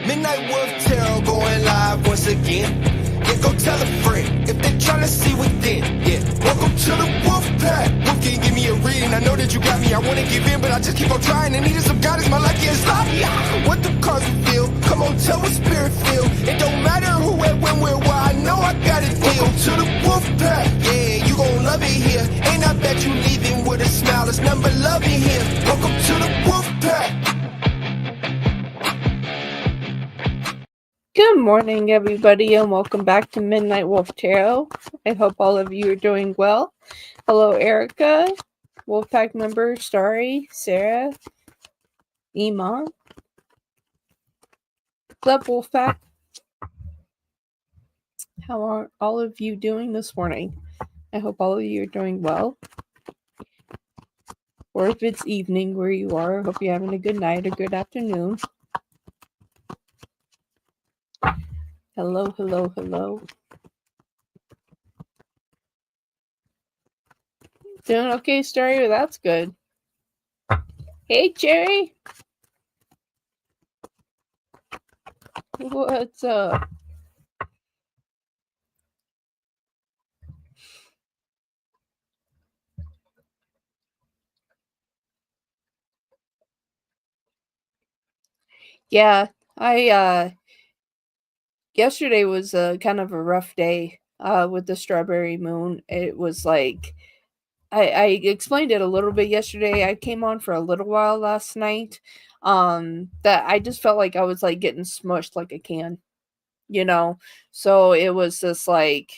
Midnight Wolf Tarot going live once again. Yeah, go tell a friend if they're trying to see within. Yeah, welcome to the Wolf Pack. Wolf, can you give me a reading? I know that you got me. I wanna give in, but I just keep on trying. And needing some guidance. My life gets sloppy. What the cards reveal? Come on, tell what spirit feel. It don't matter who, where, when, where, why. I know I got it. Welcome to the Wolf Pack. Yeah, you gon' love it here. And I bet you leaving with a smile. There's none but love in here. Welcome to the Wolf Pack. Good morning, everybody, and welcome back to Midnight Wolf Tarot. I hope all of you are doing well. Hello, Erica, Wolfpack member, Starry, Sarah, Iman. What's up, Wolfpack? How are all of you doing this morning? I hope all of you are doing well. Or if it's evening where you are, I hope you're having a good night or good afternoon. Hello, hello, hello. Doing okay, Starry? That's good. Hey, Cherry. What's up? Yeah, yesterday was kind of a rough day with the strawberry moon. It was like I explained it a little bit yesterday. I came on for a little while last night. That I just felt like I was like getting smushed like a can, you know. So it was just like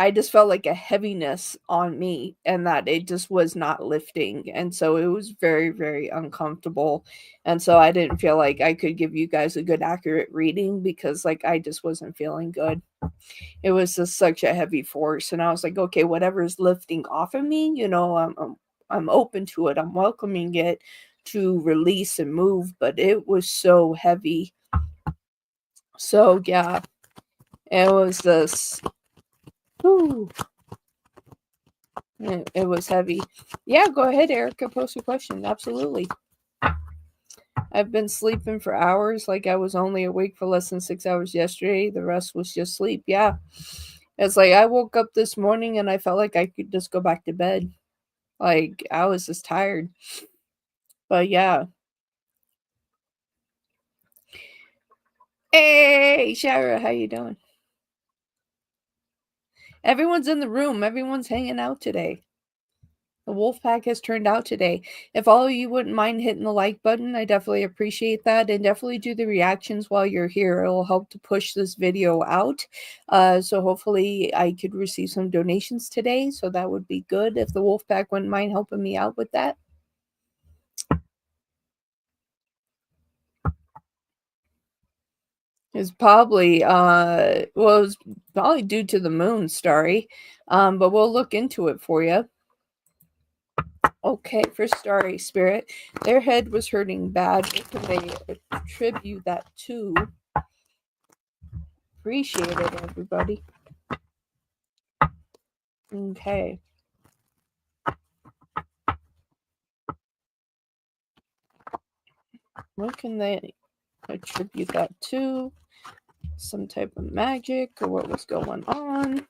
I just felt like a heaviness on me and that it just was not lifting. And so it was very, very uncomfortable. And so I didn't feel like I could give you guys a good, accurate reading because, like, I just wasn't feeling good. It was just such a heavy force. And I was like, okay, whatever is lifting off of me, you know, I'm open to it. I'm welcoming it to release and move. But it was so heavy. So, yeah, it was this. Whew. It was heavy. Yeah, go ahead, Erica. Post a question. Absolutely. I've been sleeping for hours. Like I was only awake for less than 6 hours yesterday. The rest was just sleep. Yeah. It's like I woke up this morning and I felt like I could just go back to bed. Like I was just tired. But yeah. Hey, Shara, how you doing? Everyone's in the room. Everyone's hanging out today. The Wolfpack has turned out today. If all of you wouldn't mind hitting the like button, I definitely appreciate that. And definitely do the reactions while you're here. It will help to push this video out. So hopefully I could receive some donations today. So that would be good if the Wolfpack wouldn't mind helping me out with that. It's probably it was probably due to the moon, Starry. But we'll look into it for you. Okay, for Starry Spirit, their head was hurting bad. What can they attribute that to? Appreciate it, everybody. Okay. What can they attribute that to? Some type of magic or what was going on?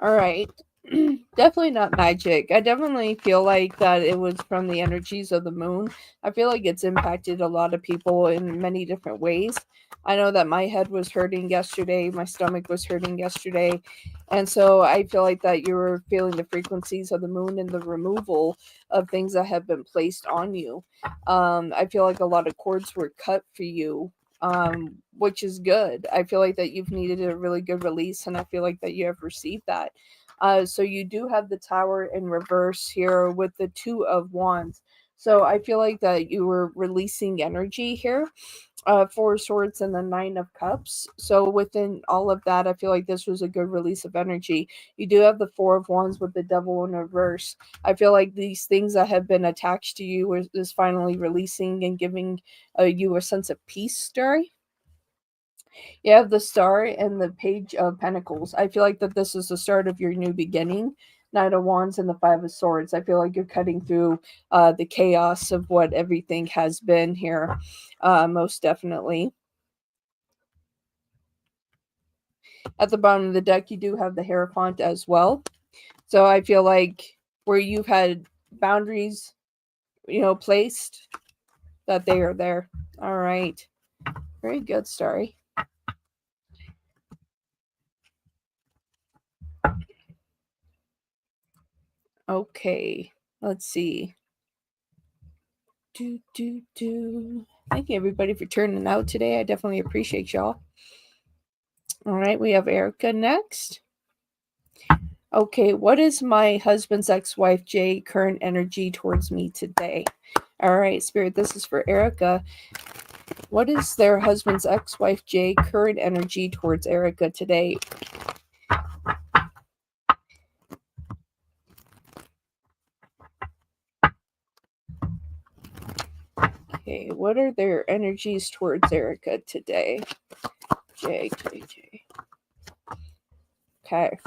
All right. Definitely not magic. I definitely feel like that it was from the energies of the moon. I feel like it's impacted a lot of people in many different ways. I know that my head was hurting yesterday, my stomach was hurting yesterday, and so I feel like that you were feeling the frequencies of the moon and the removal of things that have been placed on you. I feel like a lot of cords were cut for you, which is good. I feel like that you've needed a really good release, and I feel like that you have received that. So you do have the Tower in reverse here with the Two of Wands. So I feel like that you were releasing energy here. Four Swords and the Nine of Cups. So within all of that, I feel like this was a good release of energy. You do have the Four of Wands with the Devil in reverse. I feel like these things that have been attached to you is finally releasing and giving you a sense of peace, Story. You have the Star and the Page of Pentacles. I feel like that this is the start of your new beginning. Knight of Wands and the Five of Swords. I feel like you're cutting through the chaos of what everything has been here, most definitely. At the bottom of the deck, you do have the Hierophant as well. So I feel like where you've had boundaries, placed, that they are there. All right. Very good, Starry. Okay. Let's see. Thank you, everybody, for turning out today. I definitely appreciate y'all. All right. We have Erica next. Okay. What is my husband's ex-wife, Jay, current energy towards me today? All right, Spirit, this is for Erica. What is their husband's ex-wife, Jay, current energy towards Erica today? Okay, what are their energies towards Erica today? Jay. Okay.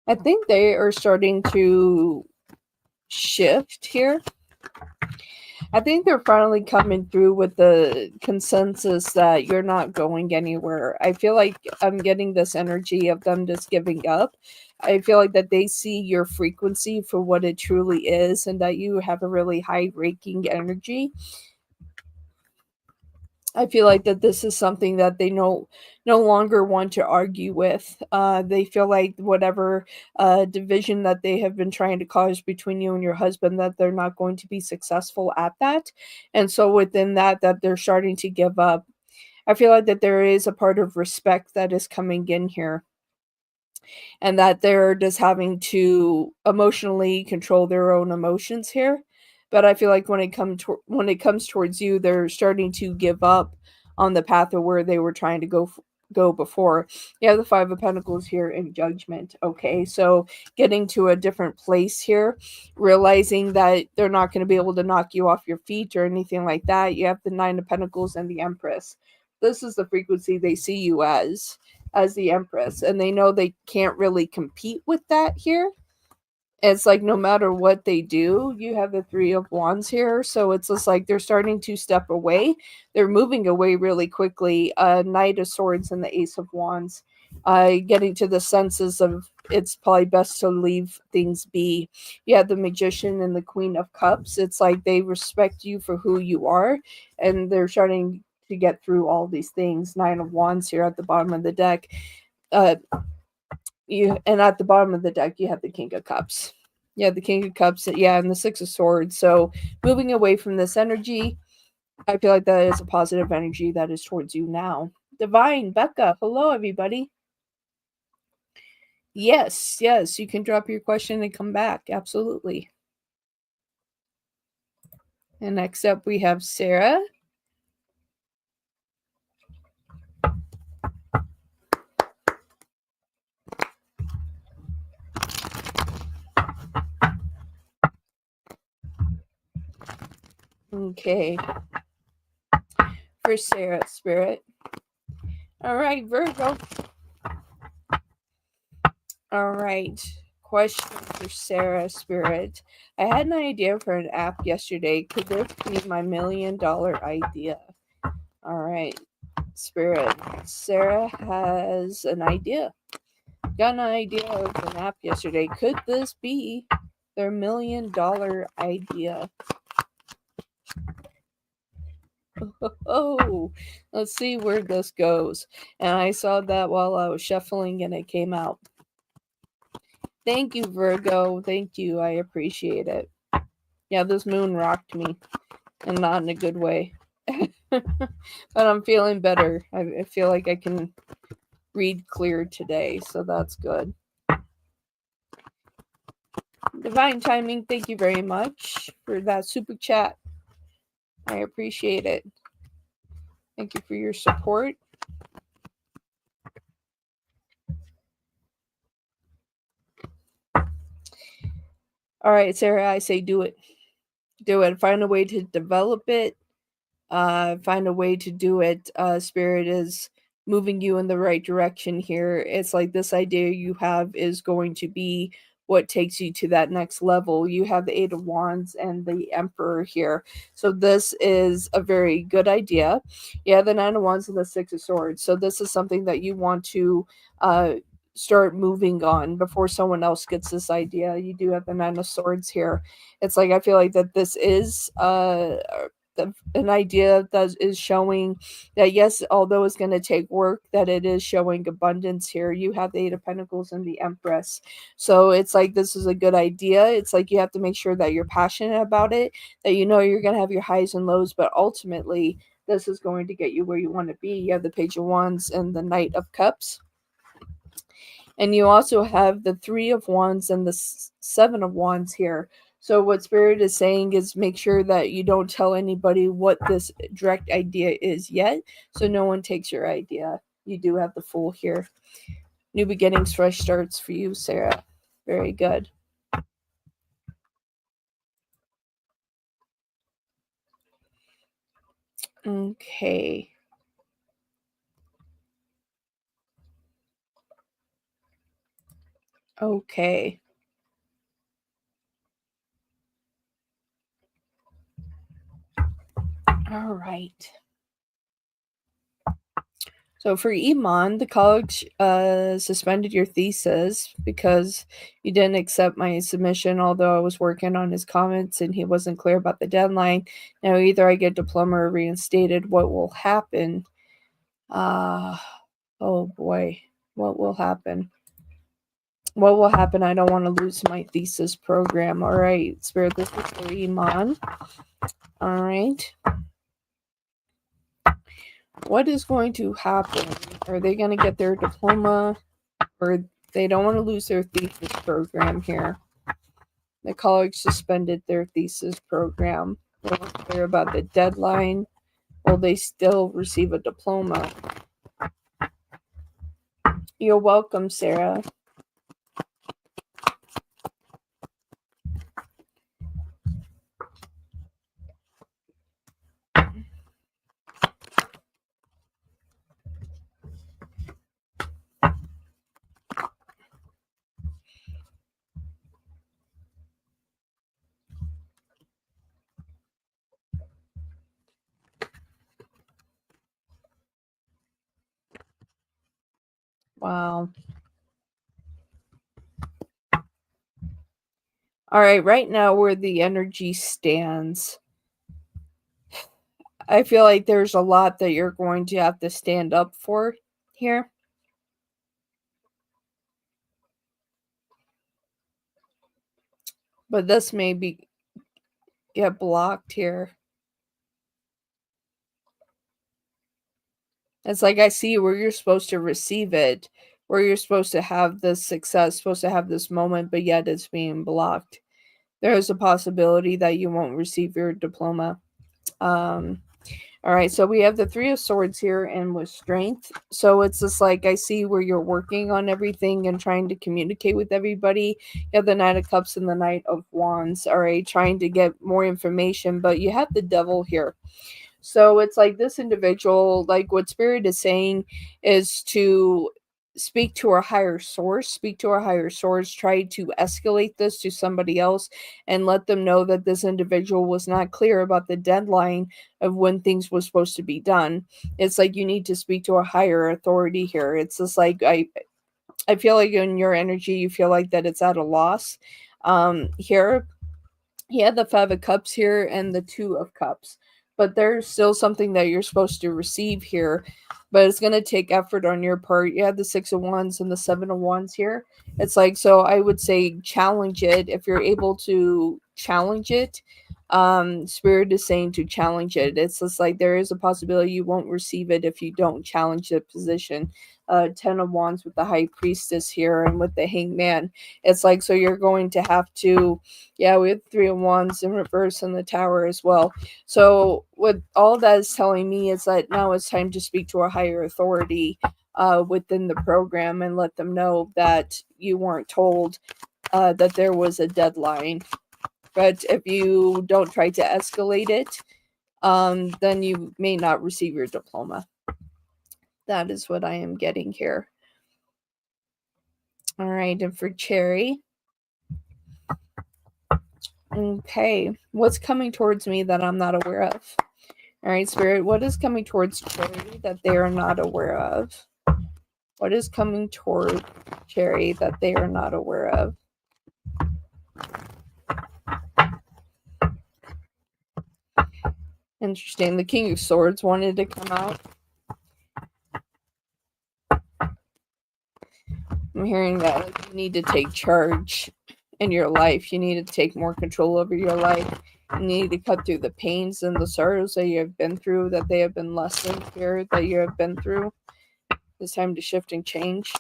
I think they are starting to shift here. I think they're finally coming through with the consensus that you're not going anywhere. I feel like I'm getting this energy of them just giving up. I feel like that they see your frequency for what it truly is and that you have a really high raking energy. I feel like that this is something that they no longer want to argue with. They feel like whatever division that they have been trying to cause between you and your husband, that they're not going to be successful at that. And so within that they're starting to give up. I feel like that there is a part of respect that is coming in here. And that they're just having to emotionally control their own emotions here. But I feel like when it comes towards you, they're starting to give up on the path of where they were trying to go before. You have the Five of Pentacles here in Judgment. Okay, so getting to a different place here, realizing that they're not going to be able to knock you off your feet or anything like that. You have the Nine of Pentacles and the Empress. This is the frequency they see you as the Empress, and they know they can't really compete with that here. It's like no matter what they do, you have the Three of Wands here, so it's just like they're starting to step away. They're moving away really quickly. Knight of Swords and the Ace of Wands, getting to the senses of it's probably best to leave things be. You have the Magician and the Queen of Cups. It's like they respect you for who you are, and they're starting to get through all these things. Nine of Wands here at the bottom of the deck. And at the bottom of the deck you have the King of Cups. Yeah, the King of Cups, yeah, and the Six of Swords. So moving away from this energy, I feel like that is a positive energy that is towards you now. Divine, Becca, hello everybody. Yes, you can drop your question and come back. Absolutely. And next up we have Sarah. Okay. For Sarah, Spirit. All right, Virgo. All right. Question for Sarah, Spirit. I had an idea for an app yesterday. Could this be my $1 million idea? All right, Spirit. Sarah has an idea. Got an idea of an app yesterday. Could this be their $1 million idea? Oh, let's see where this goes. And I saw that while I was shuffling and it came out. Thank you, Virgo. Thank you. I appreciate it. Yeah, this moon rocked me, and not in a good way. But I'm feeling better. I feel like I can read clear today, so that's good. Divine Timing, thank you very much for that super chat. I appreciate it. Thank you for your support. All right, Sarah, I say do it. Do it. Find a way to develop it. Find a way to do it. Spirit is moving you in the right direction here. It's like this idea you have is going to be what takes you to that next level. You have the Eight of Wands and the Emperor here. So this is a very good idea. Yeah, the Nine of Wands and the Six of Swords. So this is something that you want to start moving on before someone else gets this idea. You do have the Nine of Swords here. It's like I feel like that this is an idea that is showing that yes, although it's going to take work, that it is showing abundance here. You have the Eight of Pentacles and the Empress. So it's like this is a good idea. It's like you have to make sure that you're passionate about it, that you know you're going to have your highs and lows, but ultimately this is going to get you where you want to be. You have the Page of Wands and the Knight of Cups. And you also have the Three of Wands and the Seven of Wands here. So what Spirit is saying is make sure that you don't tell anybody what this direct idea is yet, so no one takes your idea. You do have the Fool here. New beginnings, fresh starts for you, Sarah. Very good. Okay. Okay. All right. So for Iman, the college suspended your thesis because you didn't accept my submission, although I was working on his comments and he wasn't clear about the deadline. Now either I get diploma or reinstated. What will happen? Oh boy. What will happen? What will happen? I don't want to lose my thesis program. All right, Spirit, this is for Iman. All right. What is going to happen? Are they going to get their diploma, or they don't want to lose their thesis program here? The college suspended their thesis program. They weren't clear about the deadline. Will they still receive a diploma? You're welcome, Sarah. Wow. All right, right now where the energy stands, I feel like there's a lot that you're going to have to stand up for here. But this may get blocked here. It's like I see where you're supposed to receive it, where you're supposed to have this success, supposed to have this moment, but yet it's being blocked. There is a possibility that you won't receive your diploma. All right, so we have the Three of Swords here and with strength. So it's just like I see where you're working on everything and trying to communicate with everybody. You have the Knight of Cups and the Knight of Wands. All right, trying to get more information, but you have the Devil here. So it's like this individual, like what Spirit is saying is to speak to our higher source, try to escalate this to somebody else and let them know that this individual was not clear about the deadline of when things were supposed to be done. It's like you need to speak to a higher authority here. It's just like I feel like in your energy you feel like that it's at a loss. Here he had the Five of Cups here and the Two of Cups, but there's still something that you're supposed to receive here, but it's going to take effort on your part. You have the Six of Wands and the Seven of Wands here. It's like, so I would say challenge it if you're able to challenge it. Spirit is saying to challenge it. It's just like there is a possibility you won't receive it if you don't challenge the position. 10 of Wands with the High Priestess here and with the Hangman. It's like, so you're going to have to, yeah, we have 3 of Wands in reverse in the Tower as well. So what all that is telling me is that now it's time to speak to a higher authority within the program and let them know that you weren't told that there was a deadline. But if you don't try to escalate it, then you may not receive your diploma. That is what I am getting here. All right, and for Cherry. Okay, what's coming towards me that I'm not aware of? All right, Spirit, what is coming towards Cherry that they are not aware of? What is coming toward Cherry that they are not aware of? Interesting. The King of Swords wanted to come out. I'm hearing that like, you need to take charge in your life. You need to take more control over your life. You need to cut through the pains and the sorrows that you have been through, that they have been lessons here that you have been through. It's time to shift and change.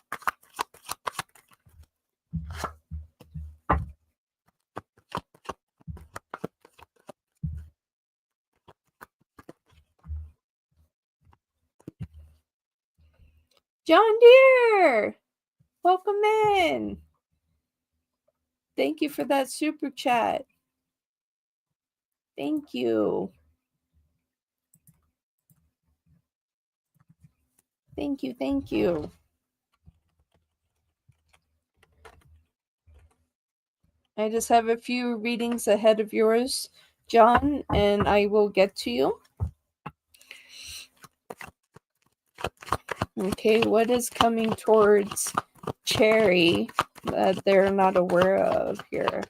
John Deere, welcome in. Thank you for that super chat. Thank you. Thank you. Thank you. I just have a few readings ahead of yours, John, and I will get to you. Okay, what is coming towards Cherry that they're not aware of here?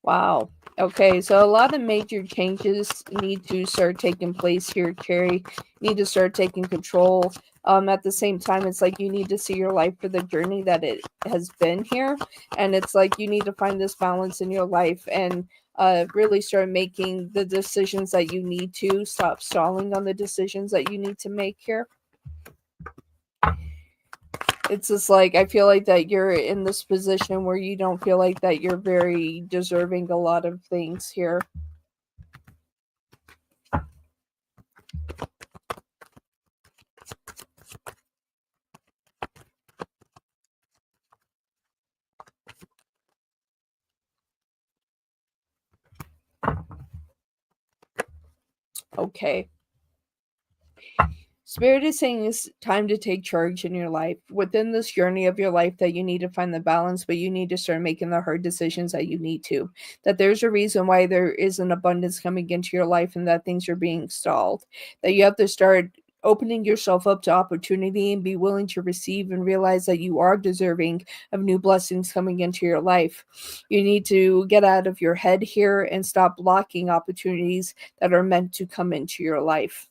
Wow. Okay, so a lot of major changes need to start taking place here, Cherry. You need to start taking control. At the same time, it's like you need to see your life for the journey that it has been here. And it's like you need to find this balance in your life and really start making the decisions that you need to. Stop stalling on the decisions that you need to make here. It's just like I feel like that you're in this position where you don't feel like that you're very deserving a lot of things here. Okay. Spirit is saying it's time to take charge in your life. Within this journey of your life that you need to find the balance, but you need to start making the hard decisions that you need to. That there's a reason why there is an abundance coming into your life and that things are being stalled. That you have to start opening yourself up to opportunity and be willing to receive and realize that you are deserving of new blessings coming into your life. You need to get out of your head here and stop blocking opportunities that are meant to come into your life.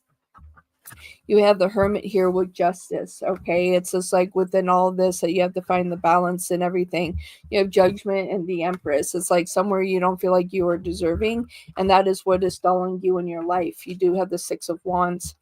You have the Hermit here with Justice. Okay, it's just like within all of this that you have to find the balance and everything. You have Judgment and the Empress. It's like somewhere you don't feel like you are deserving, and that is what is stalling you in your life. You do have the Six of Wands.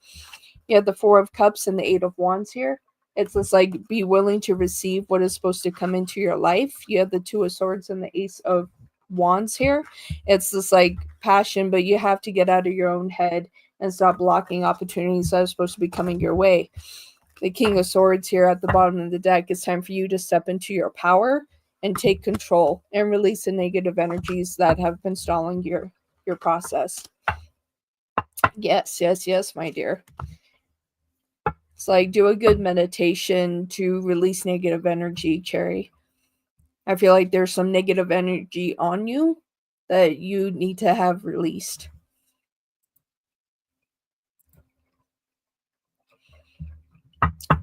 You have the Four of Cups and the Eight of Wands here. It's just like be willing to receive what is supposed to come into your life. You have the Two of Swords and the Ace of Wands here. It's just like passion, but you have to get out of your own head and stop blocking opportunities that are supposed to be coming your way. The King of Swords here at the bottom of the deck. It's time for you to step into your power and take control and release the negative energies that have been stalling your process. Yes, yes, yes, my dear. It's like do a good meditation to release negative energy, Cherry. I feel like there's some negative energy on you that you need to have released.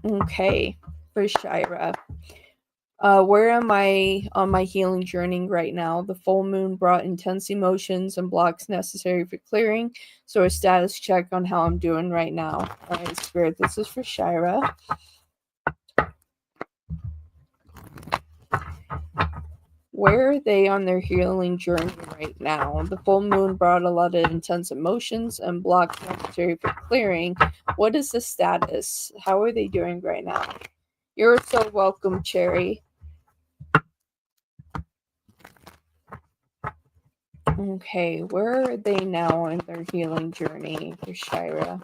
Okay, for Shira. Where am I on my healing journey right now? The full moon brought intense emotions and blocks necessary for clearing. So a status check on how I'm doing right now. All right, Spirit, this is for Shira. Where are they on their healing journey right now? The full moon brought a lot of intense emotions and blocked necessary for clearing. What is the status? How are they doing right now? You're so welcome, Cherry. Okay, where are they now on their healing journey for Shira?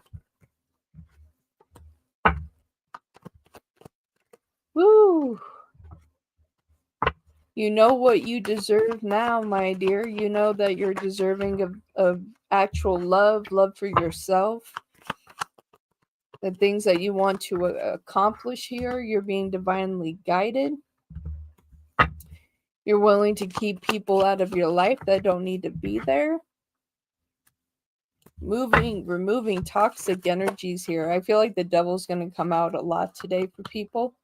Woo! You know what you deserve now, my dear. You know that you're deserving of actual love for yourself. The things that you want to accomplish here, you're being divinely guided. You're willing to keep people out of your life that don't need to be there. Removing toxic energies here. I feel like the devil's going to come out a lot today for people.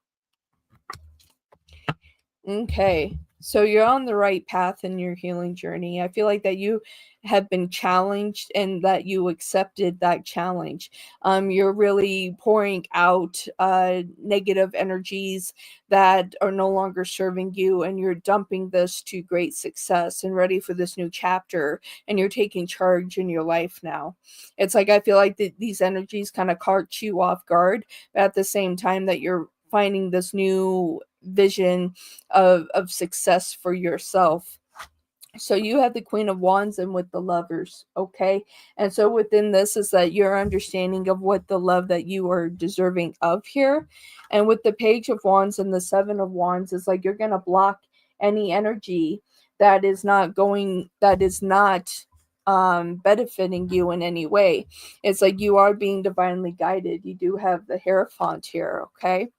Okay. So you're on the right path in your healing journey. I feel like that you have been challenged and that you accepted that challenge. You're really pouring out negative energies that are no longer serving you, and you're dumping this to great success and ready for this new chapter, and you're taking charge in your life now. It's like I feel like these energies kind of caught you off guard, but at the same time that you're finding this new vision of success for yourself. So you have the Queen of Wands and with the Lovers, okay? And so within this is that your understanding of what the love that you are deserving of here. And with the Page of Wands and the Seven of Wands is like you're going to block any energy that is not benefiting you in any way. It's like you are being divinely guided. You do have the Hierophant here, okay?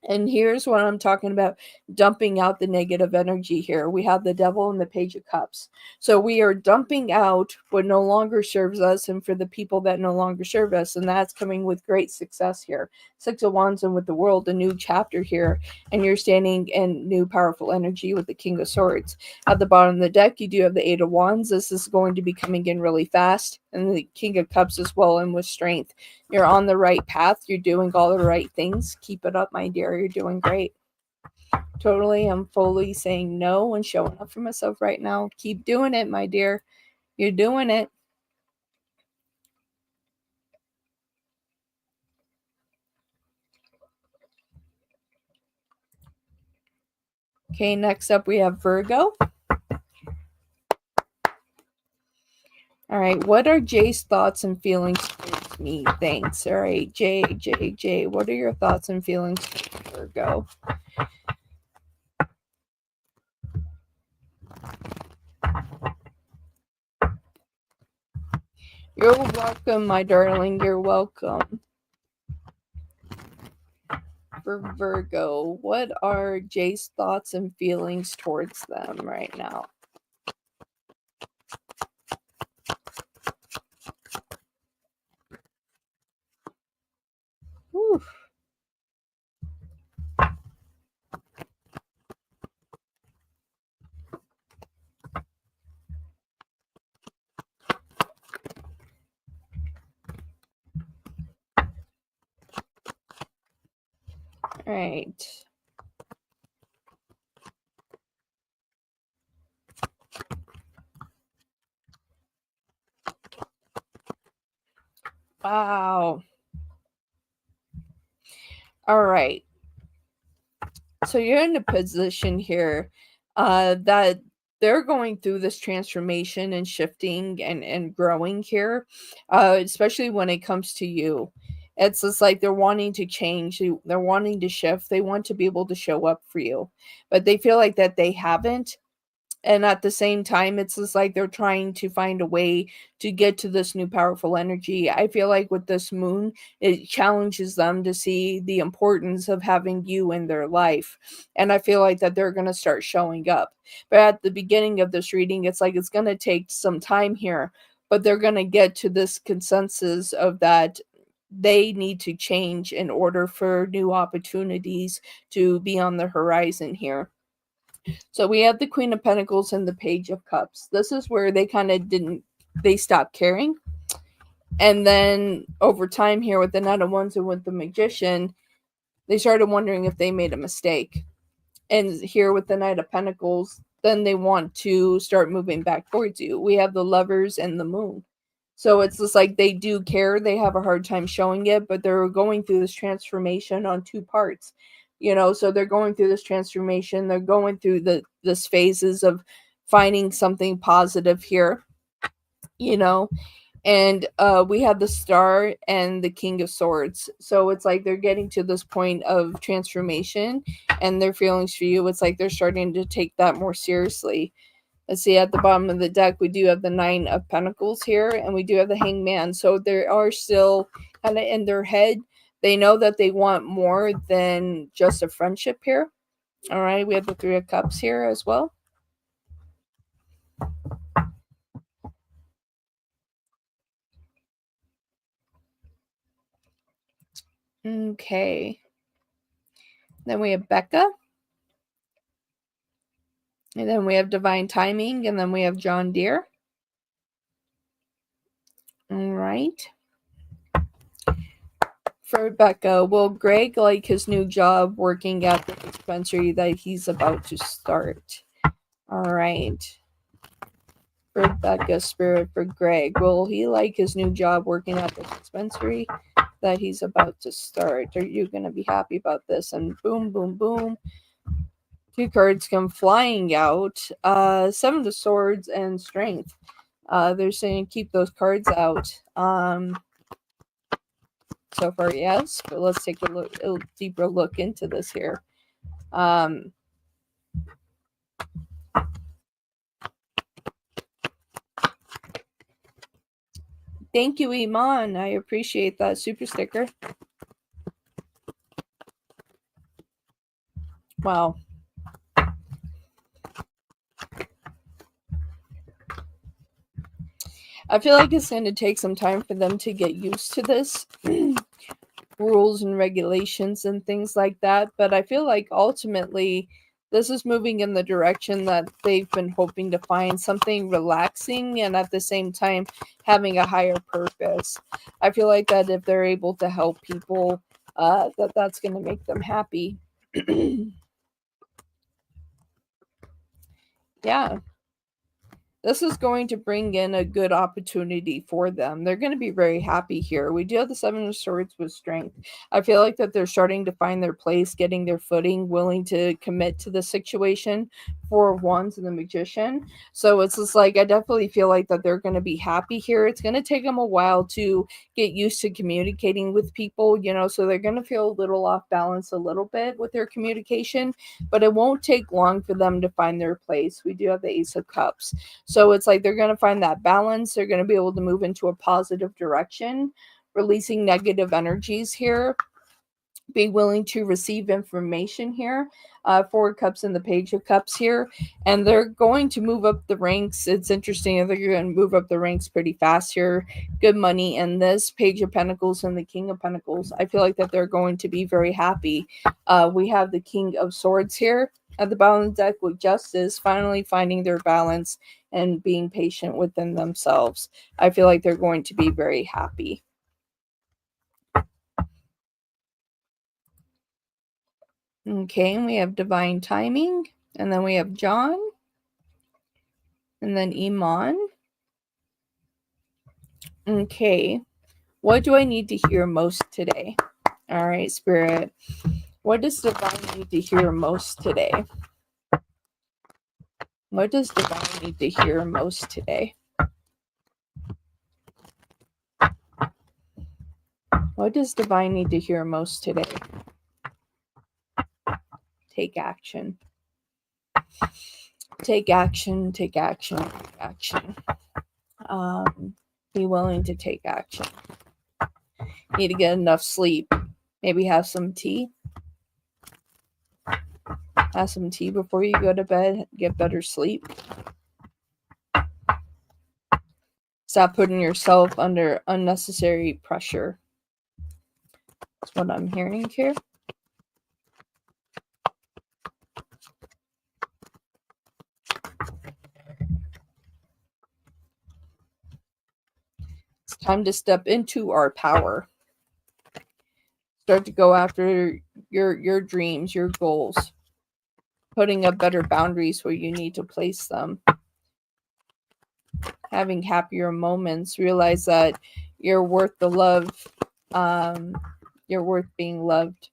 And here's what I'm talking about, dumping out the negative energy here. We have the Devil and the Page of Cups. So we are dumping out what no longer serves us and for the people that no longer serve us. And that's coming with great success here. Six of Wands and with the World, a new chapter here. And you're standing in new powerful energy with the King of Swords. At the bottom of the deck, you do have the Eight of Wands. This is going to be coming in really fast. And the King of Cups as well, and with strength. You're on the right path. You're doing all the right things. Keep it up, my dear. You're doing great. Totally, I'm fully saying no and showing up for myself right now. Keep doing it, my dear. You're doing it. Okay, next up we have Virgo. All right, what are Jay's thoughts and feelings towards me? Thanks. All right, Jay, what are your thoughts and feelings towards Virgo? You're welcome, my darling. You're welcome. For Virgo, what are Jay's thoughts and feelings towards them right now? Whew. All right. Wow. All right. So you're in a position here that they're going through this transformation and shifting and growing here, especially when it comes to you. It's just like they're wanting to change, they're wanting to shift, they want to be able to show up for you, but they feel like that they haven't. And at the same time, it's just like they're trying to find a way to get to this new powerful energy. I feel like with this moon, it challenges them to see the importance of having you in their life. And I feel like that they're going to start showing up. But at the beginning of this reading, it's like it's going to take some time here, but they're going to get to this consensus of that they need to change in order for new opportunities to be on the horizon here. So we have the Queen of Pentacles and the Page of Cups. This is where they kind of they stopped caring. And then over time here with the Knight of Wands and with the Magician, they started wondering if they made a mistake. And here with the Knight of Pentacles, then they want to start moving back towards you. We have the Lovers and the Moon. So it's just like they do care. They have a hard time showing it, but they're going through this transformation on two parts. So they're going through this transformation. They're going through this phases of finding something positive here. And we have the Star and the King of Swords. So it's like they're getting to this point of transformation, and their feelings for you, it's like they're starting to take that more seriously. Let's see, at the bottom of the deck, we do have the Nine of Pentacles here, and we do have the Hangman. So they are still kind of in their head. They know that they want more than just a friendship here. All right, we have the Three of Cups here as well. Okay. Then we have Becca. And then we have Divine Timing, and then we have John Deere. All right. For Becca, will Greg like his new job working at the dispensary that he's about to start? All right. For Becca, Spirit, for Greg, will he like his new job working at the dispensary that he's about to start? Are you going to be happy about this? And boom, boom, boom. Two cards come flying out. Seven of Swords and Strength. They're saying keep those cards out. So far, yes, but let's take a deeper look into this here. Thank you, Iman. I appreciate that super sticker. Wow. I feel like it's going to take some time for them to get used to this. Rules and regulations and things like that. But I feel like ultimately this is moving in the direction that they've been hoping to find, something relaxing and at the same time having a higher purpose. I feel like that if they're able to help people, that's going to make them happy. Yeah. This is going to bring in a good opportunity for them. They're going to be very happy here. We do have the Seven of Swords with Strength. I feel like that they're starting to find their place, getting their footing, willing to commit to the situation. Four of Wands and the Magician. So it's just like, I definitely feel like that they're going to be happy here. It's going to take them a while to get used to communicating with people, so they're going to feel a little off balance a little bit with their communication, but it won't take long for them to find their place. We do have the Ace of Cups. So it's like they're going to find that balance. They're going to be able to move into a positive direction, releasing negative energies here. Be willing to receive information here. Four of Cups and the Page of Cups here. And they're going to move up the ranks. It's interesting. They're going to move up the ranks pretty fast here. Good money in this. Page of Pentacles and the King of Pentacles. I feel like that they're going to be very happy. We have the King of Swords here at the bottom of the deck with Justice, finally finding their balance and being patient within themselves. I feel like they're going to be very happy. Okay, and we have Divine Timing, and then we have John, and then Iman. Okay, what do I need to hear most today? All right, Spirit. What does Divine need to hear most today? What does Divine need to hear most today? What does Divine need to hear most today? Take action. Take action, take action, take action. Be willing to take action. Need to get enough sleep. Maybe have some tea. Have some tea before you go to bed. Get better sleep. Stop putting yourself under unnecessary pressure. That's what I'm hearing here. It's time to step into our power. Start to go after your dreams, your goals. putting up better boundaries where you need to place them, having happier moments, realize that you're worth the love, you're worth being loved,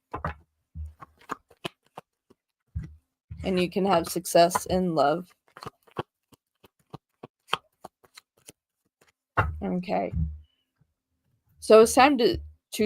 and you can have success in love. Okay. So it's time to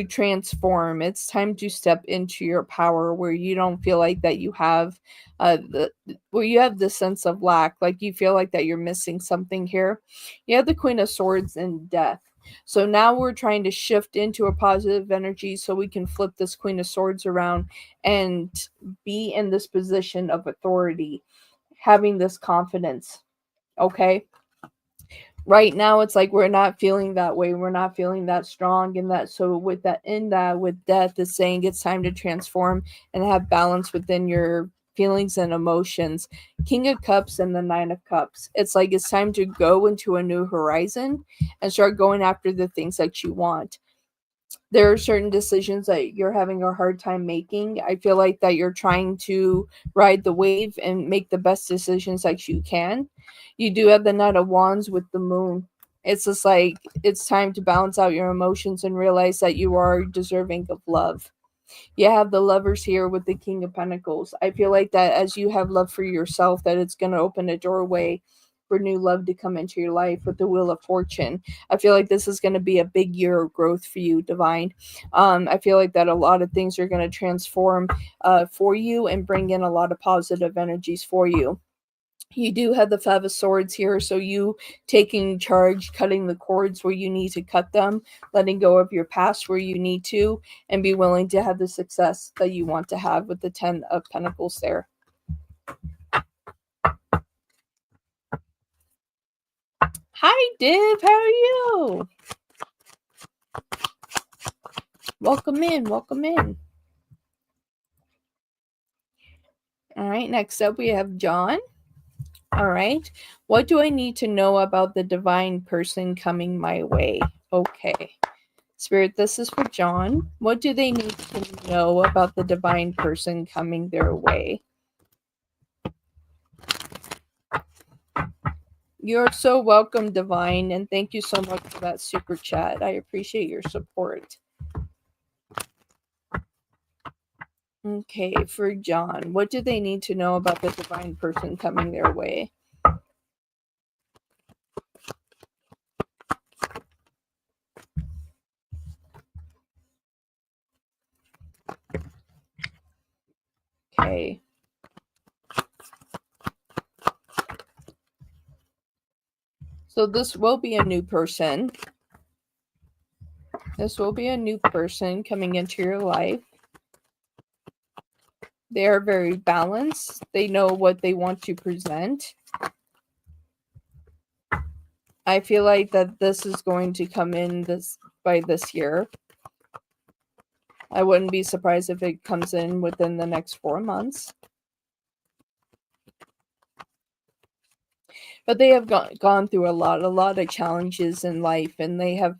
transform. It's time to step into your power where you don't feel like that you have where you have the sense of lack, like you feel like that you're missing something here. You have the Queen of Swords and Death. So now we're trying to shift into a positive energy so we can flip this Queen of Swords around and be in this position of authority, having this confidence. Okay? Right now it's like we're not feeling that way, we're not feeling that strong, and that so with that in that with Death is saying it's time to transform and have balance within your feelings and emotions. King of Cups and the Nine of Cups, it's like it's time to go into a new horizon and start going after the things that you want. There are certain decisions that you're having a hard time making. I feel like that you're trying to ride the wave and make the best decisions that you can. You do have the Knight of Wands with the Moon. It's just like it's time to balance out your emotions and realize that you are deserving of love. You have the Lovers here with the King of Pentacles. I feel like that as you have love for yourself, that it's going to open a doorway for new love to come into your life with the Wheel of Fortune. I feel like this is going to be a big year of growth for you, Divine. I feel like that a lot of things are going to transform for you and bring in a lot of positive energies for you. You do have the Five of Swords here, so you taking charge, cutting the cords where you need to cut them, letting go of your past where you need to, and be willing to have the success that you want to have with the Ten of Pentacles there. Hi, Div. How are you? Welcome in. Welcome in. All right. Next up, we have John. All right. What do I need to know about the divine person coming my way? Okay. Spirit, this is for John. What do they need to know about the divine person coming their way? You're so welcome, Divine, and thank you so much for that super chat. I appreciate your support. Okay, for John, what do they need to know about the divine person coming their way? Okay. So this will be a new person. This will be a new person coming into your life. They are very balanced. They know what they want to present. I feel like that this is going to come in by this year. I wouldn't be surprised if it comes in within the next 4 months. But they have gone through a lot of challenges in life, and they have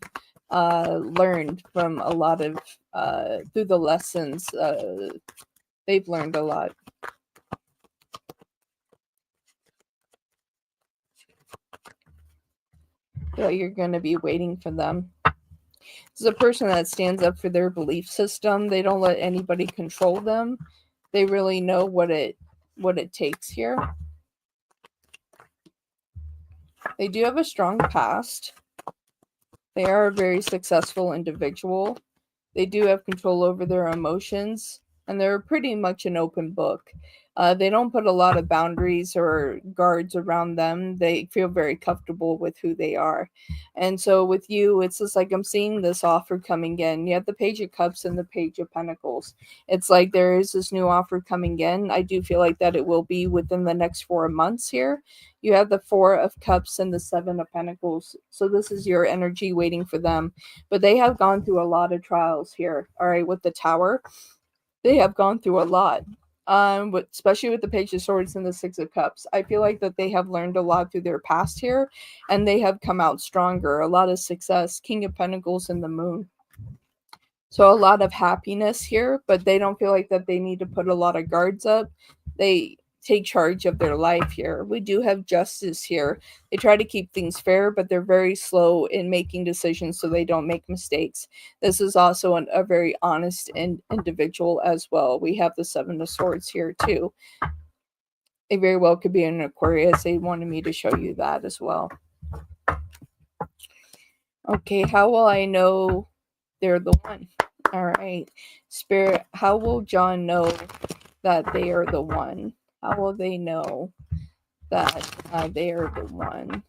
learned from a lot of through the lessons. They've learned a lot. So you're going to be waiting for them. This is a person that stands up for their belief system. They don't let anybody control them. They really know what it takes here. They do have a strong past. They are a very successful individual. They do have control over their emotions, and they're pretty much an open book. They don't put a lot of boundaries or guards around them. They feel very comfortable with who they are. And so with you, it's just like I'm seeing this offer coming in. You have the Page of Cups and the Page of Pentacles. It's like there is this new offer coming in. I do feel like that it will be within the next 4 months here. You have the Four of Cups and the Seven of Pentacles. So this is your energy waiting for them. But they have gone through a lot of trials here. All right, with the Tower. They have gone through a lot. Especially with the Page of Swords and the Six of Cups. I feel like that they have learned a lot through their past here, and they have come out stronger. A lot of success. King of Pentacles and the Moon. So a lot of happiness here, but they don't feel like that they need to put a lot of guards up. They take charge of their life here. We do have justice here. They try to keep things fair, but they're very slow in making decisions so they don't make mistakes. This is also a very honest individual as well. We have the Seven of Swords here too. It very well could be an Aquarius. They wanted me to show you that as well. Okay, how will I know they're the one? All right, Spirit, how will John know that they are the one? How will they know that they are the one?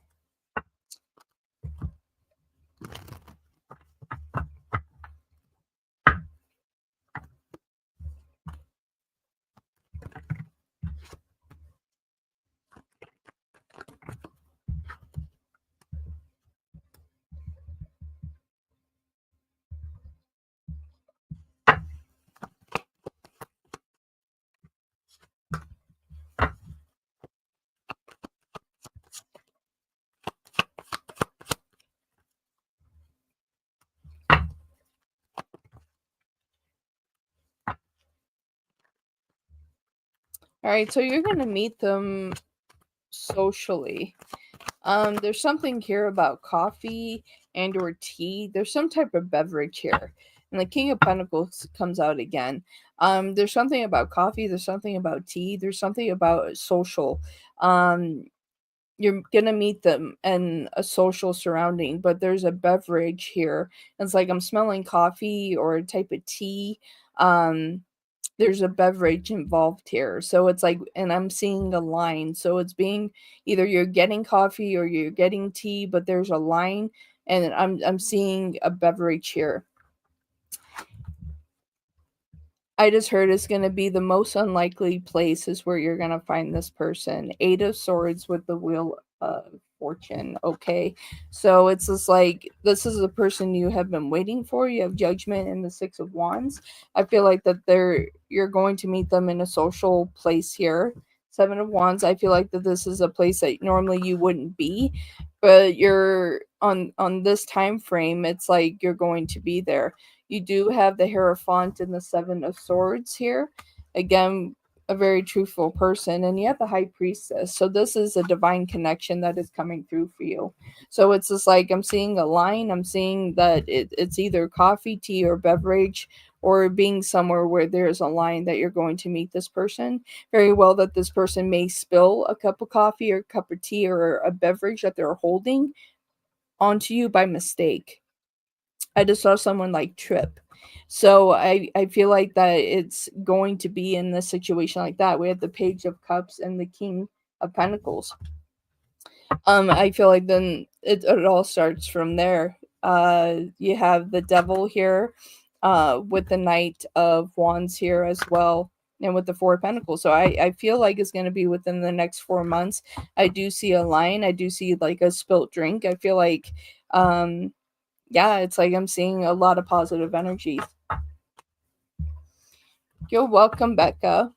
All right, so you're going to meet them socially. There's something here about coffee and or tea. There's some type of beverage here. And the King of Pentacles comes out again. There's something about coffee. There's something about tea. There's something about social. You're going to meet them in a social surrounding, but there's a beverage here. It's like I'm smelling coffee or a type of tea. There's a beverage involved here. So it's like, and I'm seeing a line. So it's being either you're getting coffee or you're getting tea, but there's a line, and I'm seeing a beverage here. I just heard it's going to be the most unlikely place is where you're going to find this person. 8 of Swords with the Wheel of Fortune. Okay. So it's just like, this is the person you have been waiting for. You have Judgment and the 6 of Wands. I feel like that you're going to meet them in a social place here. 7 of Wands. I feel like that this is a place that normally you wouldn't be, but you're on this time frame. It's like you're going to be there. You do have the Hierophant and the 7 of Swords here. Again, a very truthful person. And you have the High Priestess. So this is a divine connection that is coming through for you. So it's just like I'm seeing a line. I'm seeing that it's either coffee, tea, or beverage, or being somewhere where there's a line that you're going to meet this person. Very well that this person may spill a cup of coffee or a cup of tea or a beverage that they're holding onto you by mistake. I just saw someone like trip. So I feel like that it's going to be in this situation like that. We have the Page of Cups and the King of Pentacles. I feel like then it all starts from there. You have the Devil here, with the Knight of Wands here as well, and with the 4 of Pentacles. So I feel like it's going to be within the next 4 months. I do see a line. I do see like a spilt drink. I feel like yeah, it's like I'm seeing a lot of positive energies. You're welcome, Becca.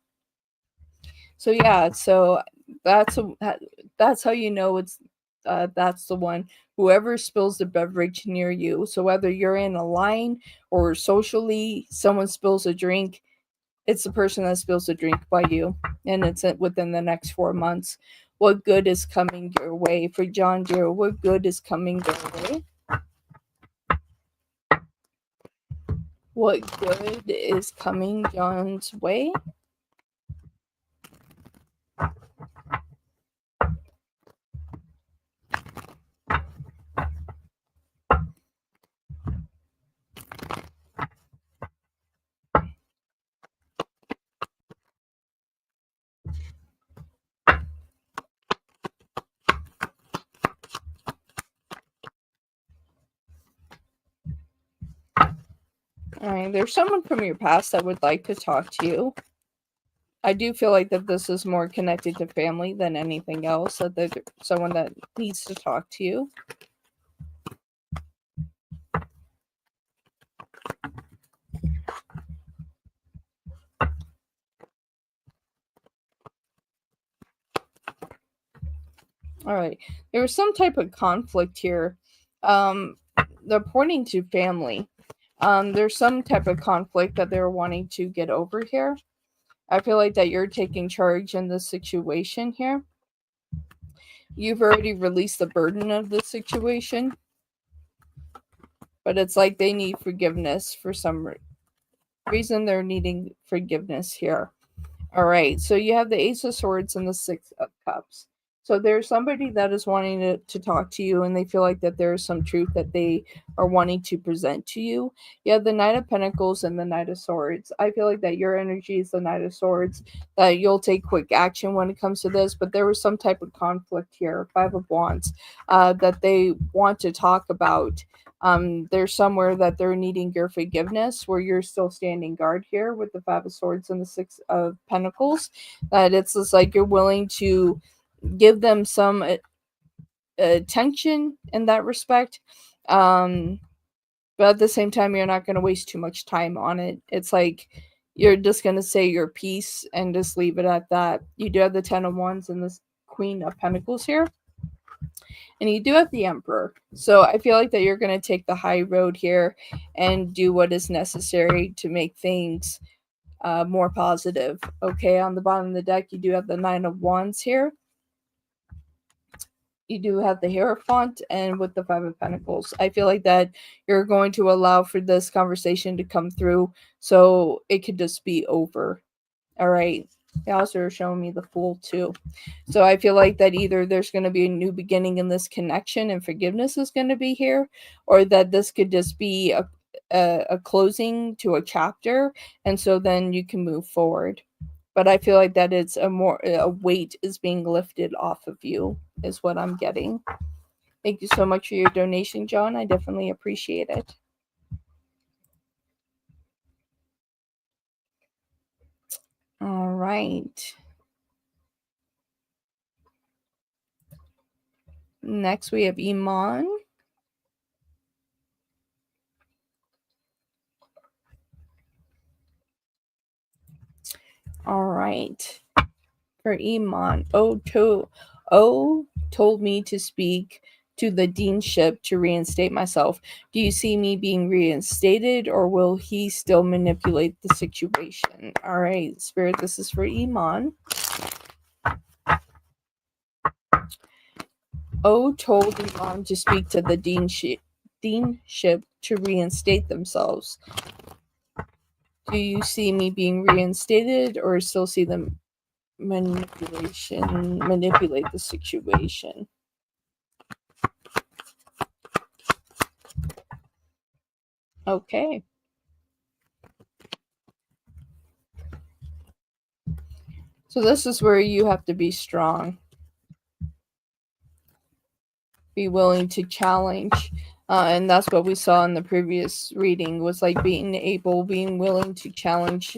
So yeah, so that's how you know it's that's the one. Whoever spills the beverage near you. So whether you're in a line or socially, someone spills a drink, it's the person that spills the drink by you, and it's within the next 4 months. What good is coming your way? For John Deere, what good is coming their way? What good is coming John's way? Alright, there's someone from your past that would like to talk to you. I do feel like that this is more connected to family than anything else. That there's someone that needs to talk to you. Alright, there was some type of conflict here. They're pointing to family. There's some type of conflict that they're wanting to get over here. I feel like that you're taking charge in this situation here. You've already released the burden of the situation, but it's like they need forgiveness for some reason. They're needing forgiveness here. All right, so you have the Ace of Swords and the Six of Cups. So there's somebody that is wanting to talk to you, and they feel like that there's some truth that they are wanting to present to you. You have the Knight of Pentacles and the Knight of Swords. I feel like that your energy is the Knight of Swords, that you'll take quick action when it comes to this, but there was some type of conflict here, Five of Wands, that they want to talk about. There's somewhere that they're needing your forgiveness, where you're still standing guard here with the Five of Swords and the Six of Pentacles. That it's just like you're willing to give them some attention in that respect. But at the same time, you're not going to waste too much time on it. It's like you're just going to say your piece and just leave it at that. You do have the Ten of Wands and the Queen of Pentacles here. And you do have the Emperor. So I feel like that you're going to take the high road here and do what is necessary to make things more positive. Okay, on the bottom of the deck, you do have the Nine of Wands here. You do have the Hierophant and with the Five of Pentacles. I feel like that you're going to allow for this conversation to come through so it could just be over. All right. They also are showing me the Fool too. So I feel like that either there's going to be a new beginning in this connection and forgiveness is going to be here, or that this could just be a closing to a chapter, and so then you can move forward. But I feel like that it's a weight is being lifted off of you is what I'm getting. Thank you so much for your donation, John. I definitely appreciate it. All right. Next, we have Iman. All right. For Iman, told me to speak to the deanship to reinstate myself. Do you see me being reinstated, or will he still manipulate the situation? All right, Spirit, this is for Iman. Told Iman to speak to the deanship to reinstate themselves. Do you see me being reinstated, or still see them manipulate the situation? Okay. So this is where you have to be strong. Be willing to challenge. And that's what we saw in the previous reading, was like being willing to challenge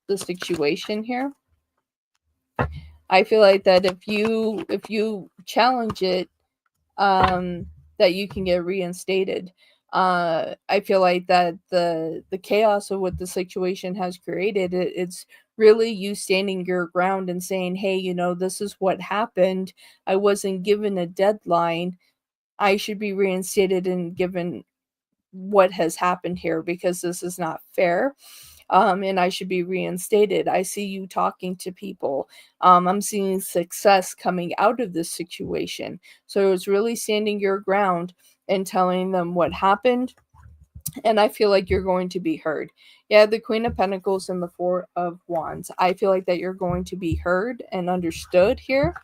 the situation here. I feel like that if you challenge it, that you can get reinstated. I feel like that the chaos of what the situation has created, it's really you standing your ground and saying, hey, this is what happened. I wasn't given a deadline. I should be reinstated and given what has happened here, because this is not fair. And I should be reinstated. I see you talking to people. I'm seeing success coming out of this situation. So it's really standing your ground and telling them what happened. And I feel like you're going to be heard. Yeah, the Queen of Pentacles and the Four of Wands. I feel like that you're going to be heard and understood here.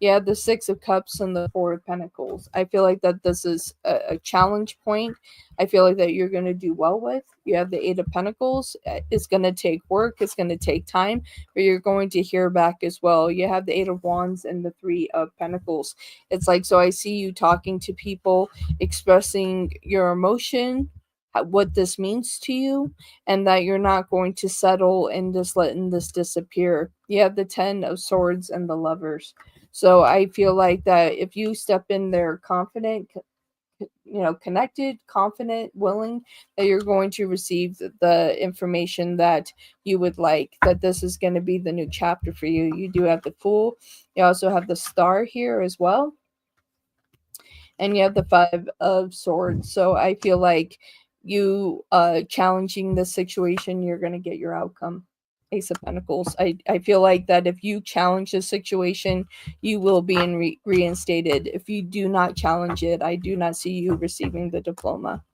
Yeah, the Six of Cups and the Four of Pentacles. I feel like that this is a challenge point. I feel like that you're going to do well with. You have the Eight of Pentacles. It's going to take work. It's going to take time, but you're going to hear back as well. You have the Eight of Wands and the Three of Pentacles. It's like, so I see you talking to people, expressing your emotion, what this means to you, and that you're not going to settle and just letting this disappear. You have the Ten of Swords and the Lovers. So I feel like that if you step in there confident, connected, confident, willing, that you're going to receive the information that you would like, that this is going to be the new chapter for you. You do have the Fool. You also have the Star here as well. And you have the Five of Swords. So I feel like you challenging this situation, you're going to get your outcome. Ace of Pentacles. I feel like that if you challenge the situation, you will be reinstated. If you do not challenge it, I do not see you receiving the diploma.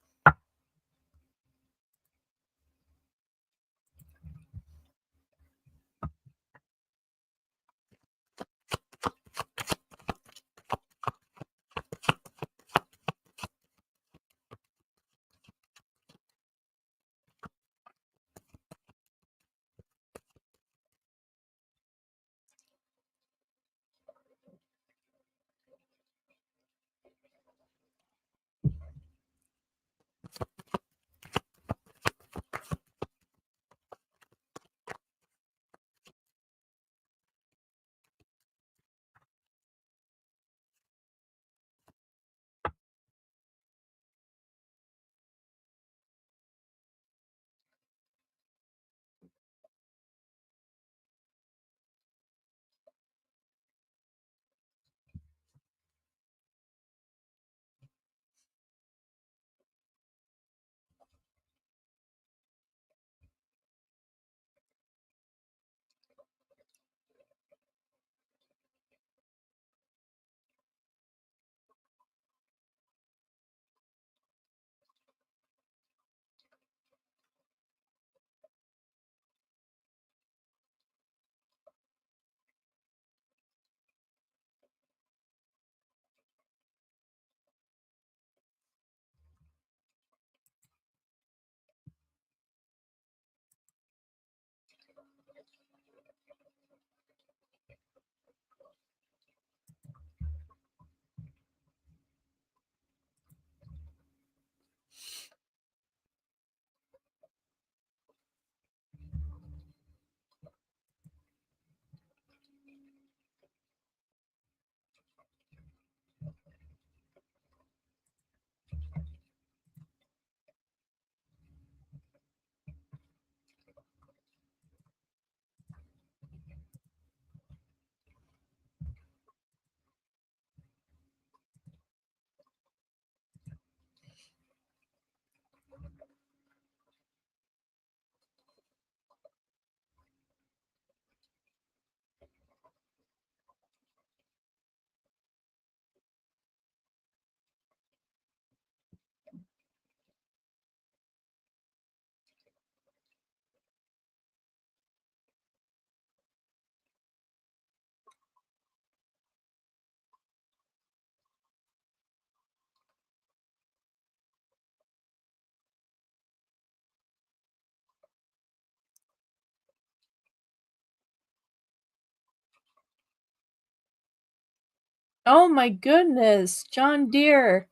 Oh my goodness, John Deere.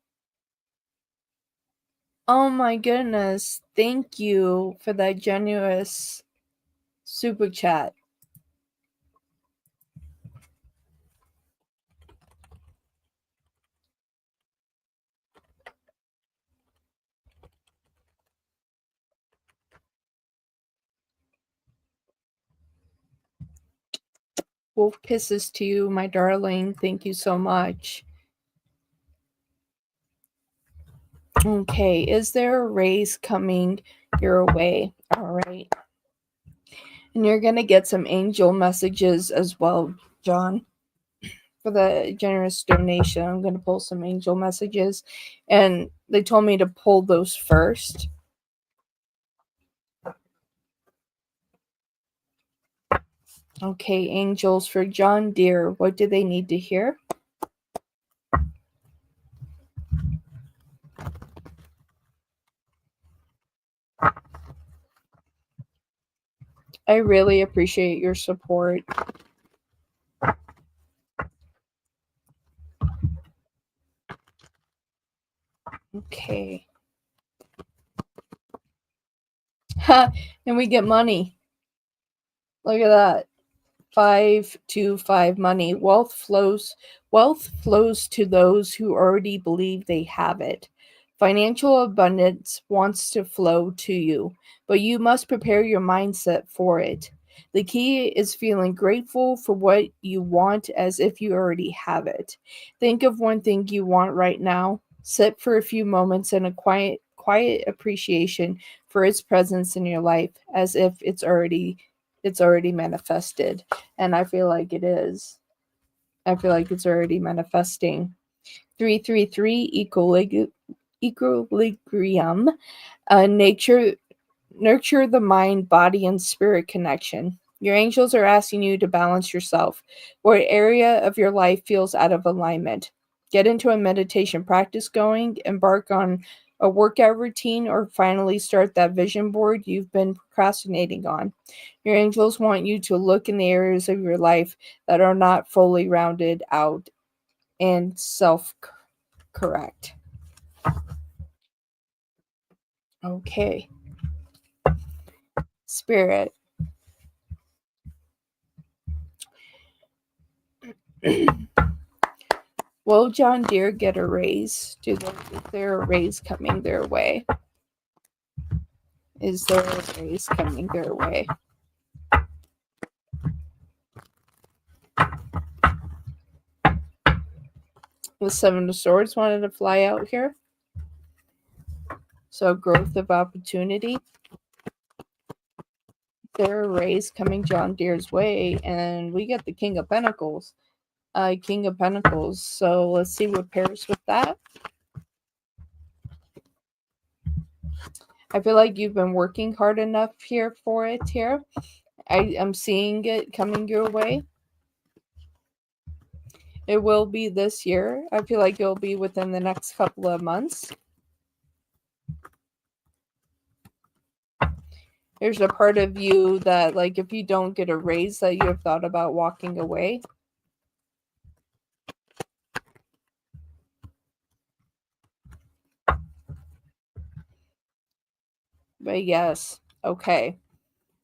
Oh my goodness. Thank you for that generous super chat. Wolf kisses to you, my darling. Thank you so much. Okay, is there a raise coming your way? All right. And you're going to get some angel messages as well, John, for the generous donation. I'm going to pull some angel messages. And they told me to pull those first. Okay, angels for John Deere. What do they need to hear? I really appreciate your support. Okay. And we get money. Look at that. 525 money. Wealth flows to those who already believe they have it. Financial abundance wants to flow to you, but you must prepare your mindset for it. The key is feeling grateful for what you want as if you already have it. Think of one thing you want right now. Sit for a few moments in a quiet appreciation for its presence in your life as if it's already it's already manifested. And I feel like it is. I feel like it's already manifesting. 333 equilibrium. Nurture the mind, body, and spirit connection. Your angels are asking you to balance yourself. What area of your life feels out of alignment? Get into a meditation practice going, embark on a workout routine, or finally start that vision board you've been procrastinating on. Your angels want you to look in the areas of your life that are not fully rounded out and self-correct. Okay. Spirit. Will John Deere get a raise? Is there a raise coming their way? Is there a raise coming their way? The Seven of Swords wanted to fly out here. So growth of opportunity. There a raise coming John Deere's way, and we get the King of Pentacles. King of Pentacles. So let's see what pairs with that. I feel like you've been working hard enough here for it here. I am seeing it coming your way. It will be this year. I feel like it'll be within the next couple of months. There's a part of you that, like, if you don't get a raise, that you have thought about walking away. But yes, okay.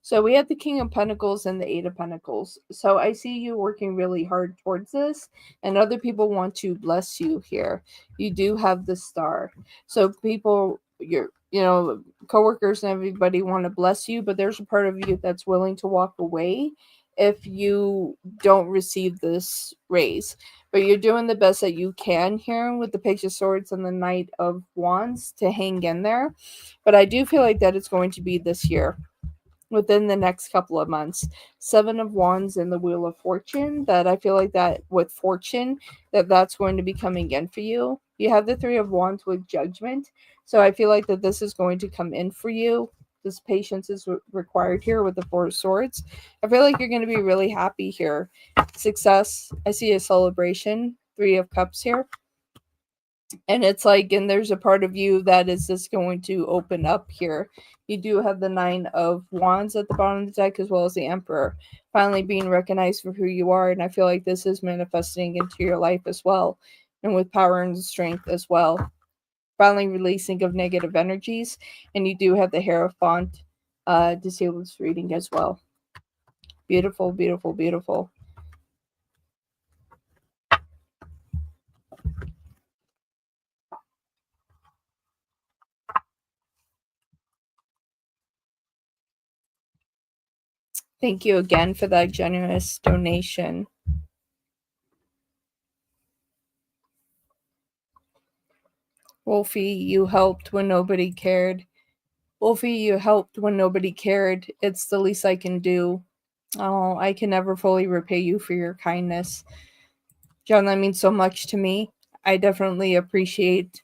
So we have the King of Pentacles and the Eight of Pentacles. So I see you working really hard towards this, and other people want to bless you here. You do have the Star. So people, coworkers and everybody want to bless you, but there's a part of you that's willing to walk away if you don't receive this raise. But you're doing the best that you can here with the Page of Swords and the Knight of Wands to hang in there. But I do feel like that it's going to be this year, within the next couple of months. Seven of Wands and the Wheel of Fortune, that I feel like that with fortune, that's going to be coming in for you. You have the Three of Wands with Judgment. So I feel like that this is going to come in for you. This patience is required here with the Four of Swords. I feel like you're going to be really happy here. Success. I see a celebration. Three of Cups here. And it's like, and there's a part of you that is just going to open up here. You do have the Nine of Wands at the bottom of the deck, as well as the Emperor. Finally being recognized for who you are. And I feel like this is manifesting into your life as well. And with power and strength as well. Finally releasing of negative energies. And you do have the Hierophant to seal this reading as well. Beautiful, beautiful, beautiful. Thank you again for that generous donation. Wolfie, you helped when nobody cared. Wolfie, you helped when nobody cared. It's the least I can do. Oh, I can never fully repay you for your kindness. John, that means so much to me. I definitely appreciate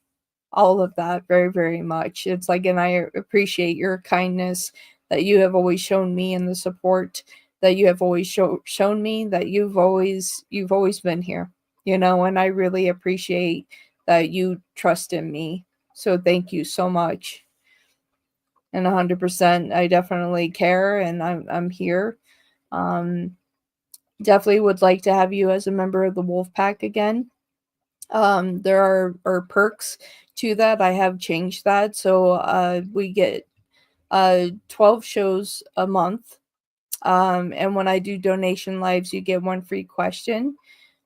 all of that very, very much. It's like, and I appreciate your kindness that you have always shown me, and the support that you have always shown me, that you've always been here, and I really appreciate that you trust in me. So thank you so much. And 100%, I definitely care, and I'm here. Definitely would like to have you as a member of the Wolf Pack again. There are perks to that. I have changed that, so we get 12 shows a month. And when I do donation lives, you get one free question.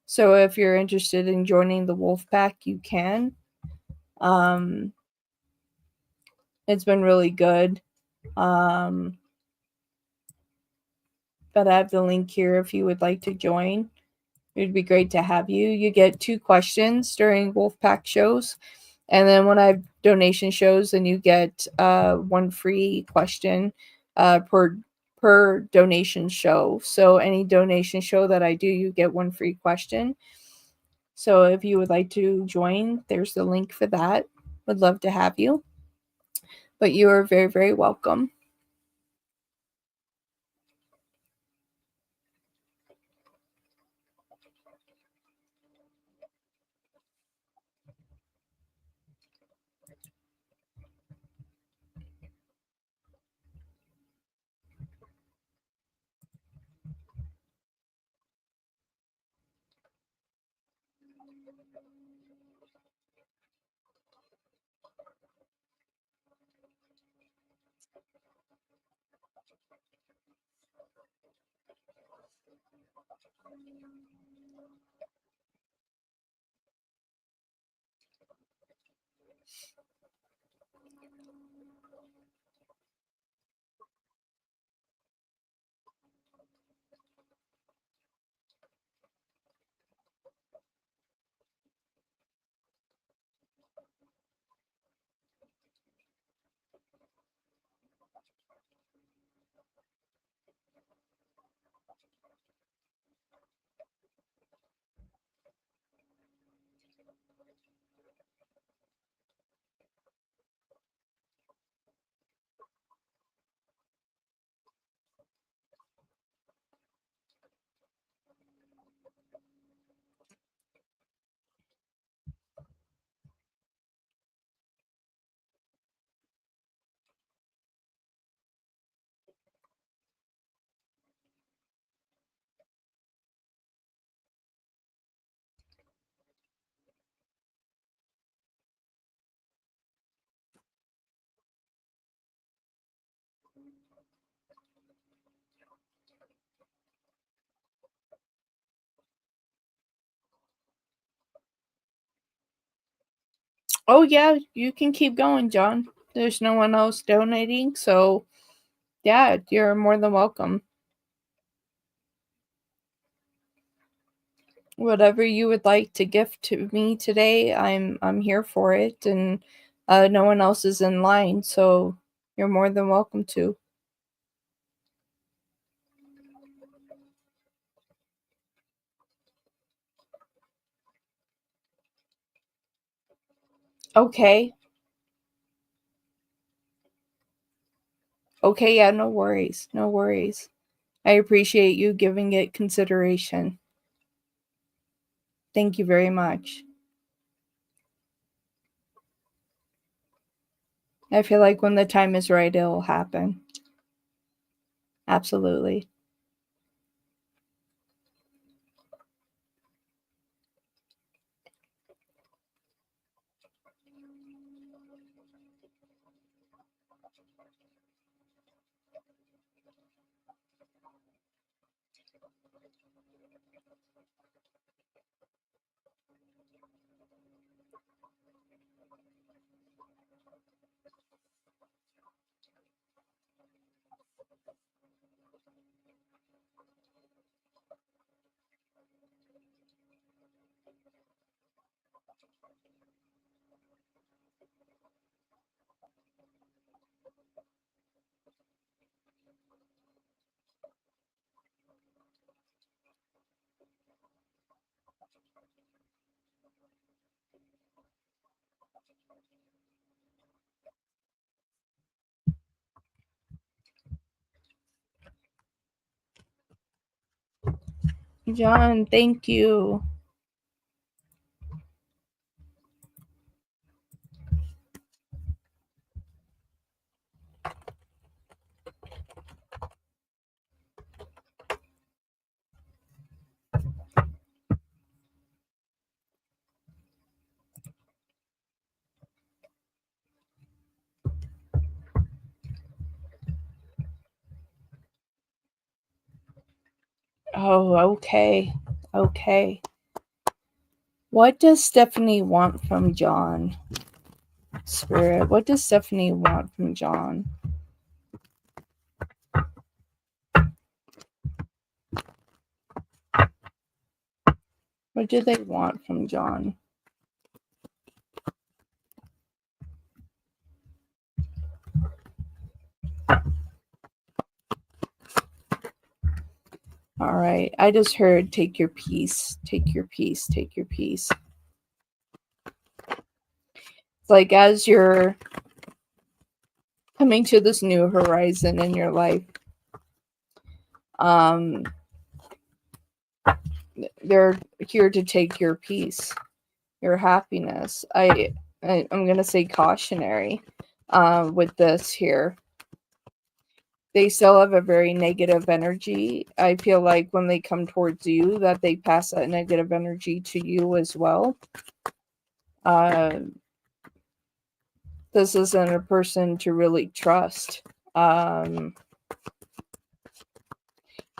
So if you're interested in joining the Wolf Pack, you can. It's been really good. But I have the link here if you would like to join. It'd be great to have you. You get 2 questions during Wolfpack shows. And then when I have donation shows, then you get 1 free question per per donation show. So any donation show that I do, you get one free question. So if you would like to join, there's the link for that. Would love to have you. But you are very, very welcome. Oh, yeah, you can keep going, John. There's no one else donating, so yeah, you're more than welcome. Whatever you would like to gift to me today, I'm here for it, and no one else is in line, so you're more than welcome to. Okay. Okay, yeah, no worries. No worries. I appreciate you giving it consideration. Thank you very much. I feel like when the time is right, it'll happen. Absolutely. John, thank you. Oh, okay. Okay. What does Stephanie want from John? Spirit, what does Stephanie want from John? What do they want from John? All right. I just heard take your peace, take your peace, take your peace. It's like as you're coming to this new horizon in your life, they're here to take your peace, your happiness. I'm gonna say cautionary with this here. They still have a very negative energy. I feel like when they come towards you, that they pass that negative energy to you as well. This isn't a person to really trust. It's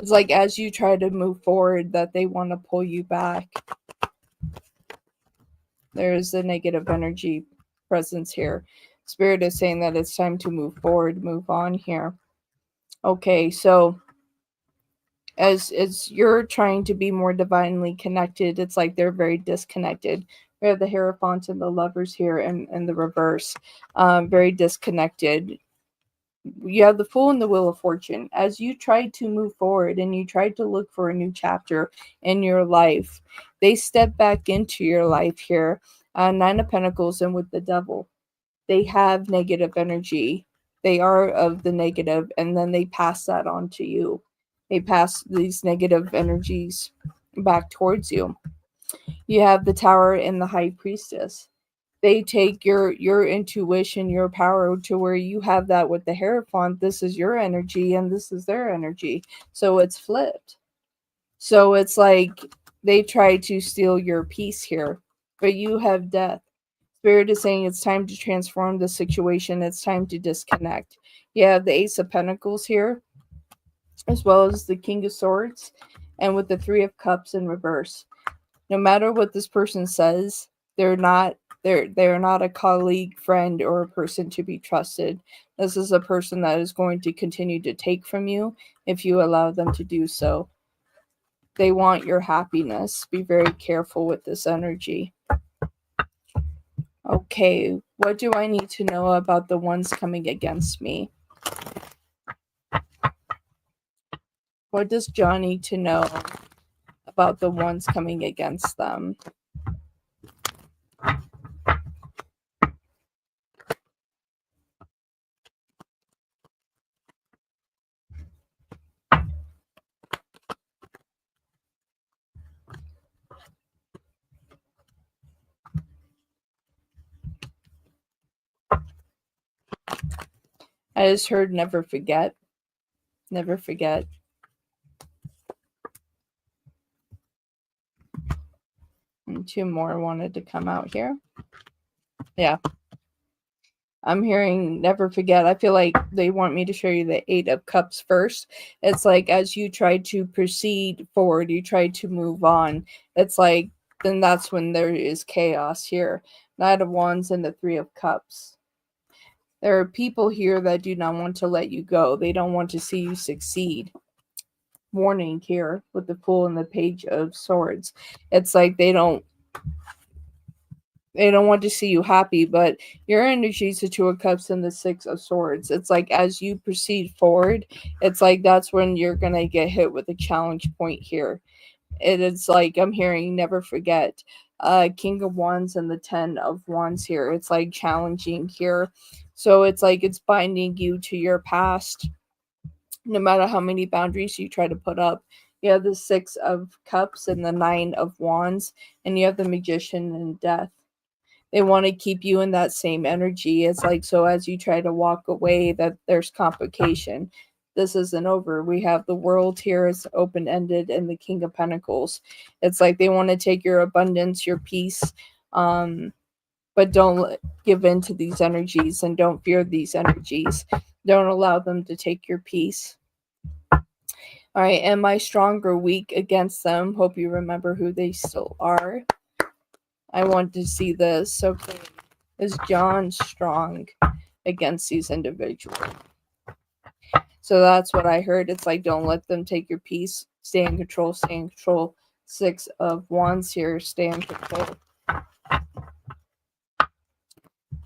like as you try to move forward, that they want to pull you back. There's a negative energy presence here. Spirit is saying that it's time to move forward, move on here. Okay, so as you're trying to be more divinely connected, it's like they're very disconnected. We have the Hierophant and the Lovers here in the reverse. Very disconnected. You have the Fool and the Wheel of Fortune. As you tried to move forward and you tried to look for a new chapter in your life, they step back into your life here. Nine of Pentacles and with the Devil. They have negative energy. They are of the negative, and then they pass that on to you. They pass these negative energies back towards you. You have the Tower and the High Priestess. They take your intuition, your power to where you have that with the Hierophant. This is your energy and this is their energy. So it's flipped. So it's like they try to steal your peace here, but you have death. Spirit is saying it's time to transform the situation. It's time to disconnect. You have the Ace of Pentacles here, as well as the King of Swords, and with the Three of Cups in reverse. No matter what this person says, they're not a colleague, friend, or a person to be trusted. This is a person that is going to continue to take from you if you allow them to do so. They want your happiness. Be very careful with this energy. Okay, what do I need to know about the ones coming against me? What does John need to know about the ones coming against them? I just heard never forget. Never forget. And two more wanted to come out here. Yeah. I'm hearing never forget. I feel like they want me to show you the Eight of Cups first. It's like as you try to proceed forward, you try to move on. It's like then that's when there is chaos here. Knight of Wands and the Three of Cups. There are people here that do not want to let you go. They don't want to see you succeed. Warning here with the Fool and the Page of Swords. It's like they don't want to see you happy, but your energy is the Two of Cups and the Six of Swords. It's like as you proceed forward, it's like that's when you're going to get hit with a challenge point here. It is like I'm hearing never forget. King of Wands and the Ten of Wands here. It's like challenging here. So it's like it's binding you to your past. No matter how many boundaries you try to put up. You have the Six of Cups and the Nine of Wands. And you have the Magician and Death. They want to keep you in that same energy. It's like, so as you try to walk away, that there's complication. This isn't over. We have the World here is open-ended and the King of Pentacles. It's like they want to take your abundance, your peace, but don't give in to these energies and don't fear these energies. Don't allow them to take your peace. All right, am I strong or weak against them? Hope you remember who they still are. I want to see this. Okay, is John strong against these individuals? So that's what I heard. It's like, don't let them take your peace. Stay in control, stay in control. Six of Wands here, stay in control.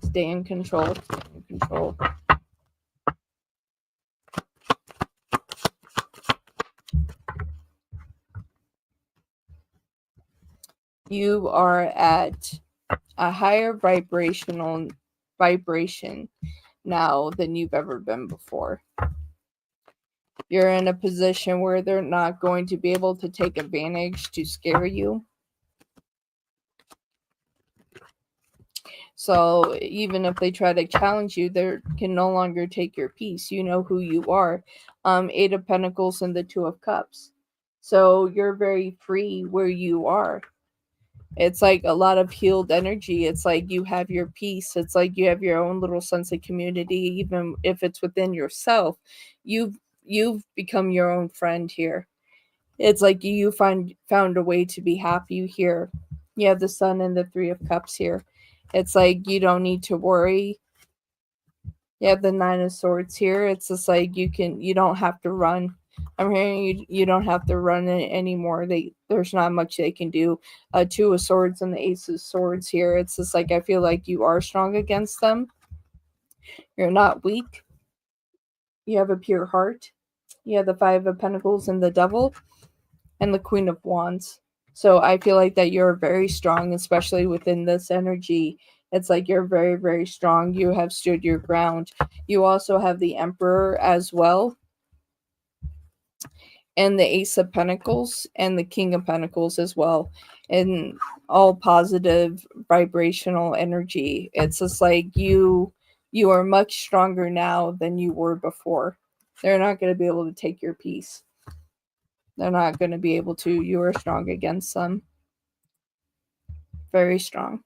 Stay in control, stay in control. You are at a higher vibration now than you've ever been before. You're in a position where they're not going to be able to take advantage to scare you. So even if they try to challenge you, they can no longer take your peace. You know who you are. Eight of Pentacles and the Two of Cups. So you're very free where you are. It's like a lot of healed energy. It's like you have your peace. It's like you have your own little sense of community, even if it's within yourself. You've become your own friend here. It's like you found a way to be happy here. You have the Sun and the Three of Cups here. It's like you don't need to worry. You have the Nine of Swords here. It's just like you don't have to run. I'm hearing you don't have to run anymore. There's not much they can do. Two of Swords and the Ace of Swords here. It's just like I feel like you are strong against them. You're not weak. You have a pure heart. You have the Five of Pentacles and the Devil and the Queen of Wands. So I feel like that you're very strong, especially within this energy. It's like you're very, very strong. You have stood your ground. You also have the Emperor as well, and the Ace of Pentacles and the King of Pentacles as well, and all positive vibrational energy. It's just like you are much stronger now than you were before. They're not going to be able to take your peace. They're not going to be able to. You are strong against them. Very strong.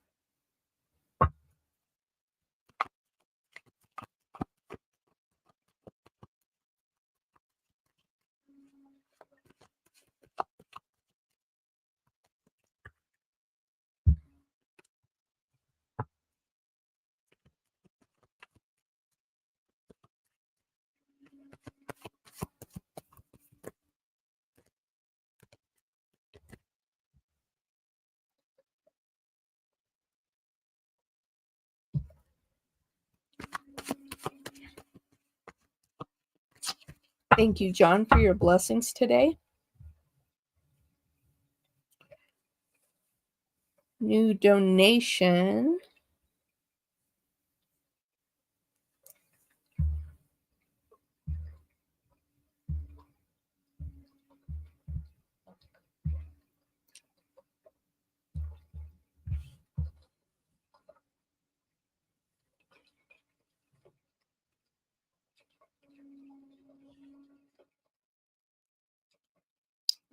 Thank you, John, for your blessings today. New donation.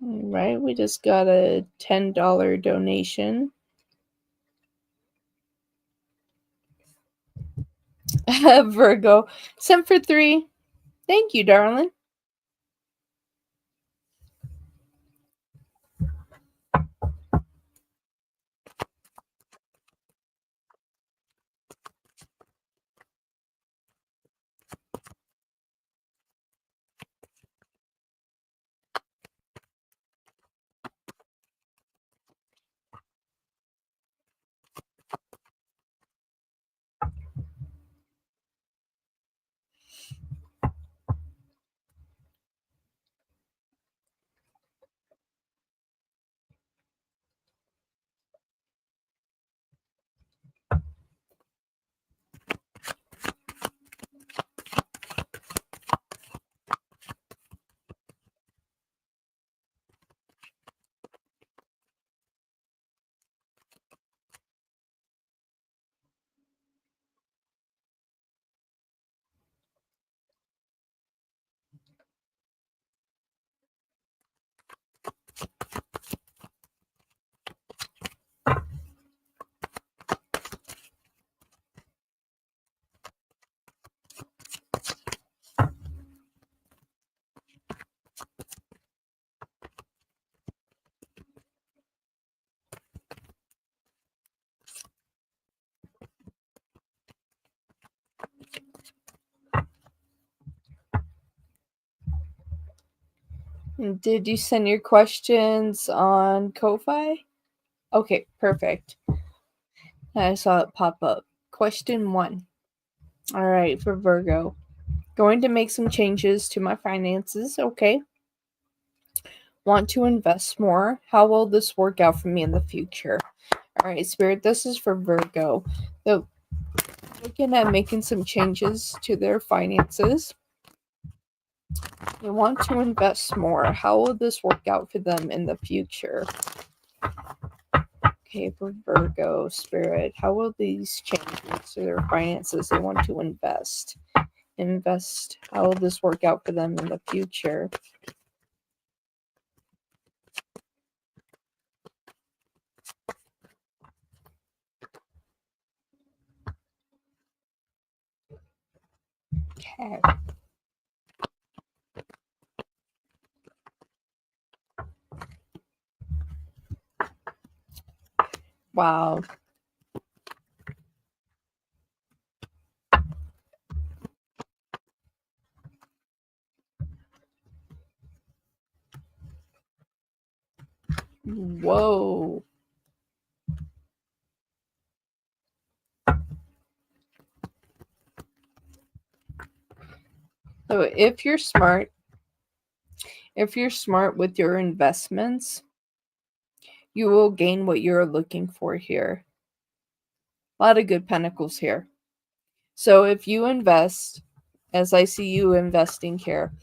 All right, we just got a $10 donation. Virgo, sent for 3. Thank you, darling. Did you send your questions on Ko-Fi? Okay, perfect. I saw it pop up. Question 1. All right, for Virgo. Going to make some changes to my finances. Okay. Want to invest more? How will this work out for me in the future? All right, Spirit, this is for Virgo. So, looking at making some changes to their finances. They want to invest more. How will this work out for them in the future? Okay, for Virgo, Spirit, how will these changes to their finances they want to invest? How will this work out for them in the future? Okay. Wow. Whoa. So if you're smart with your investments, you will gain what you're looking for here. A lot of good pentacles here. So if you invest, as I see you investing here,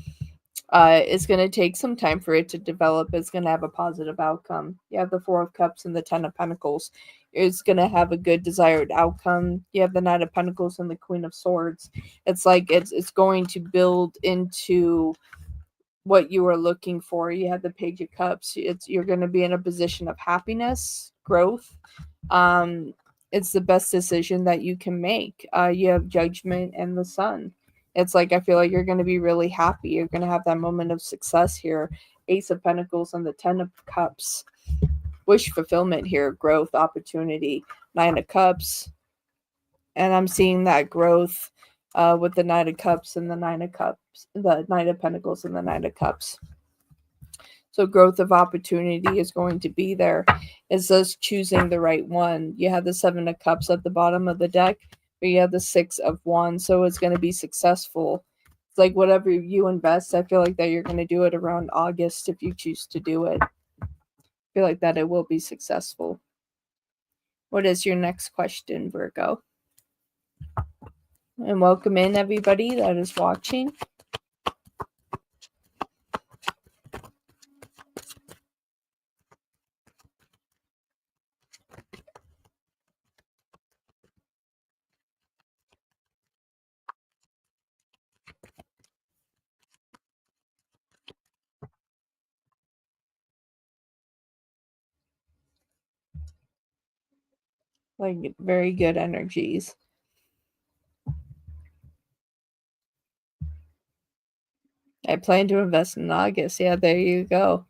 it's going to take some time for it to develop. It's going to have a positive outcome. You have the Four of Cups and the Ten of Pentacles. It's going to have a good desired outcome. You have the Knight of Pentacles and the Queen of Swords. It's like it's going to build into what you are looking for. You have the Page of Cups. You're going to be in a position of happiness, growth. It's the best decision that you can make. You have Judgment and the Sun. It's like I feel like you're going to be really happy. You're going to have that moment of success here. Ace of Pentacles and the Ten of Cups. Wish fulfillment here, growth, opportunity. Nine of Cups. And I'm seeing that growth with the Knight of Cups and the Nine of Cups, the Knight of Pentacles and the Nine of Cups. So growth of opportunity is going to be there. It's just choosing the right one. You have the Seven of Cups at the bottom of the deck, but you have the Six of Wands. So it's going to be successful. It's like whatever you invest, I feel like that you're going to do it around August if you choose to do it. I feel like that it will be successful. What is your next question, Virgo? And welcome in everybody that is watching. Like very good energies. I plan to invest in August. Yeah, there you go.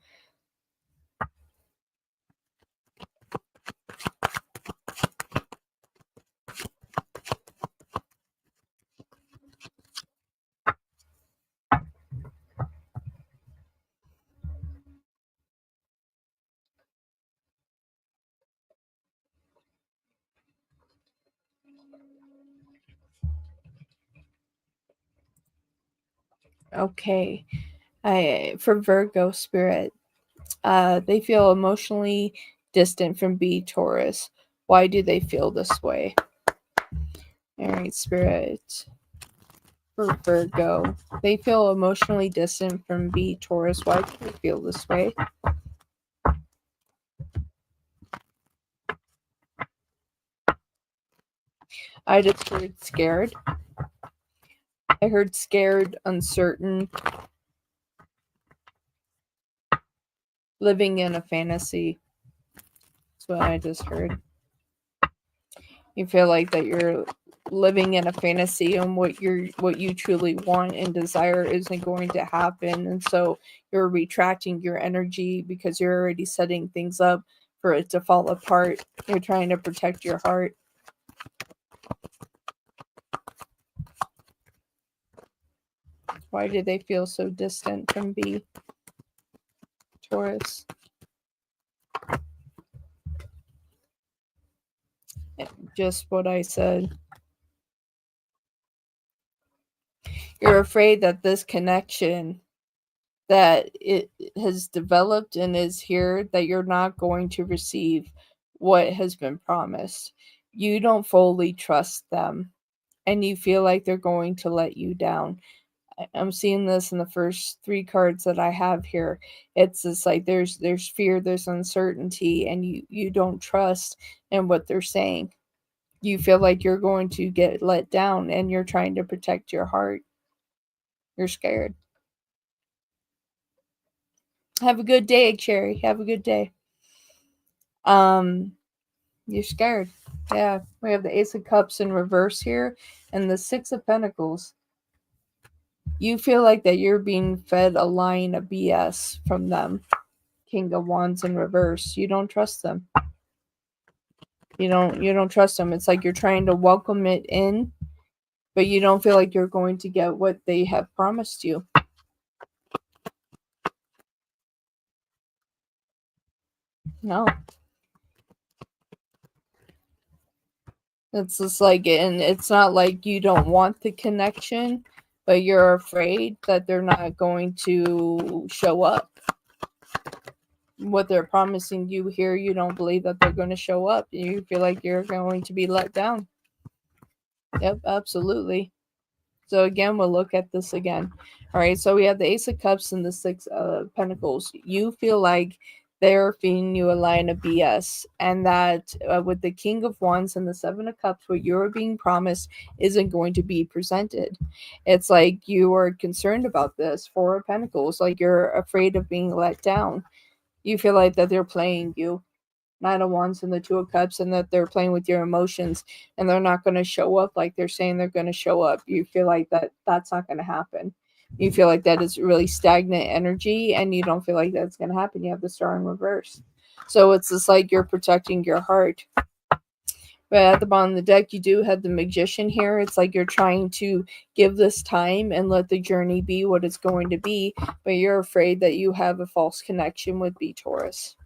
Okay. For Virgo spirit, they feel emotionally distant from B Taurus. Why do they feel this way? All right, spirit. For Virgo, they feel emotionally distant from B Taurus. Why do they feel this way? I just heard scared. I heard scared, uncertain, living in a fantasy. That's what I just heard. You feel like that you're living in a fantasy and what you truly want and desire isn't going to happen, and so you're retracting your energy because you're already setting things up for it to fall apart. You're trying to protect your heart. Why do they feel so distant from B Taurus? Just what I said. You're afraid that this connection that it has developed and is here, that you're not going to receive what has been promised. You don't fully trust them, and you feel like they're going to let you down. I'm seeing this in the first three cards that I have here. It's just like there's fear, there's uncertainty, and you don't trust in what they're saying. You feel like you're going to get let down, and you're trying to protect your heart. You're scared. Have a good day, Cherry. Have a good day. You're scared. Yeah, we have the Ace of Cups in reverse here, and the Six of Pentacles. You feel like that you're being fed a line of BS from them. King of Wands in reverse. You don't trust them. You don't trust them. It's like you're trying to welcome it in, but you don't feel like you're going to get what they have promised you. No. It's just like, and it's not like you don't want the connection, but you're afraid that they're not going to show up. What they're promising you here, you don't believe that they're going to show up. You feel like you're going to be let down. Yep, absolutely. So again, we'll look at this again. All right, so we have the Ace of Cups and the Six of Pentacles. You feel like they're feeding you a line of BS, and that with the King of Wands and the Seven of Cups, what you're being promised isn't going to be presented. It's like you are concerned about this. Four of Pentacles, like you're afraid of being let down. You feel like that they're playing you. Nine of Wands and the Two of Cups, and that they're playing with your emotions, and they're not going to show up like they're saying they're going to show up. You feel like that's not going to happen. You feel like that is really stagnant energy, and you don't feel like that's going to happen. You have the Star in reverse. So it's just like you're protecting your heart. But at the bottom of the deck, you do have the Magician here. It's like you're trying to give this time and let the journey be what it's going to be, but you're afraid that you have a false connection with B Taurus.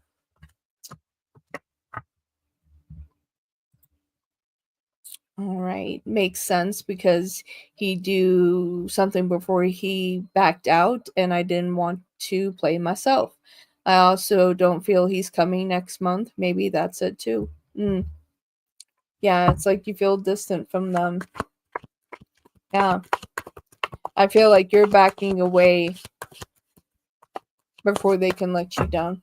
All right, makes sense, because he do something before he backed out, and I didn't want to play myself. I also don't feel he's coming next month. Maybe that's it too. Yeah, it's like you feel distant from them. Yeah. I feel like you're backing away before they can let you down.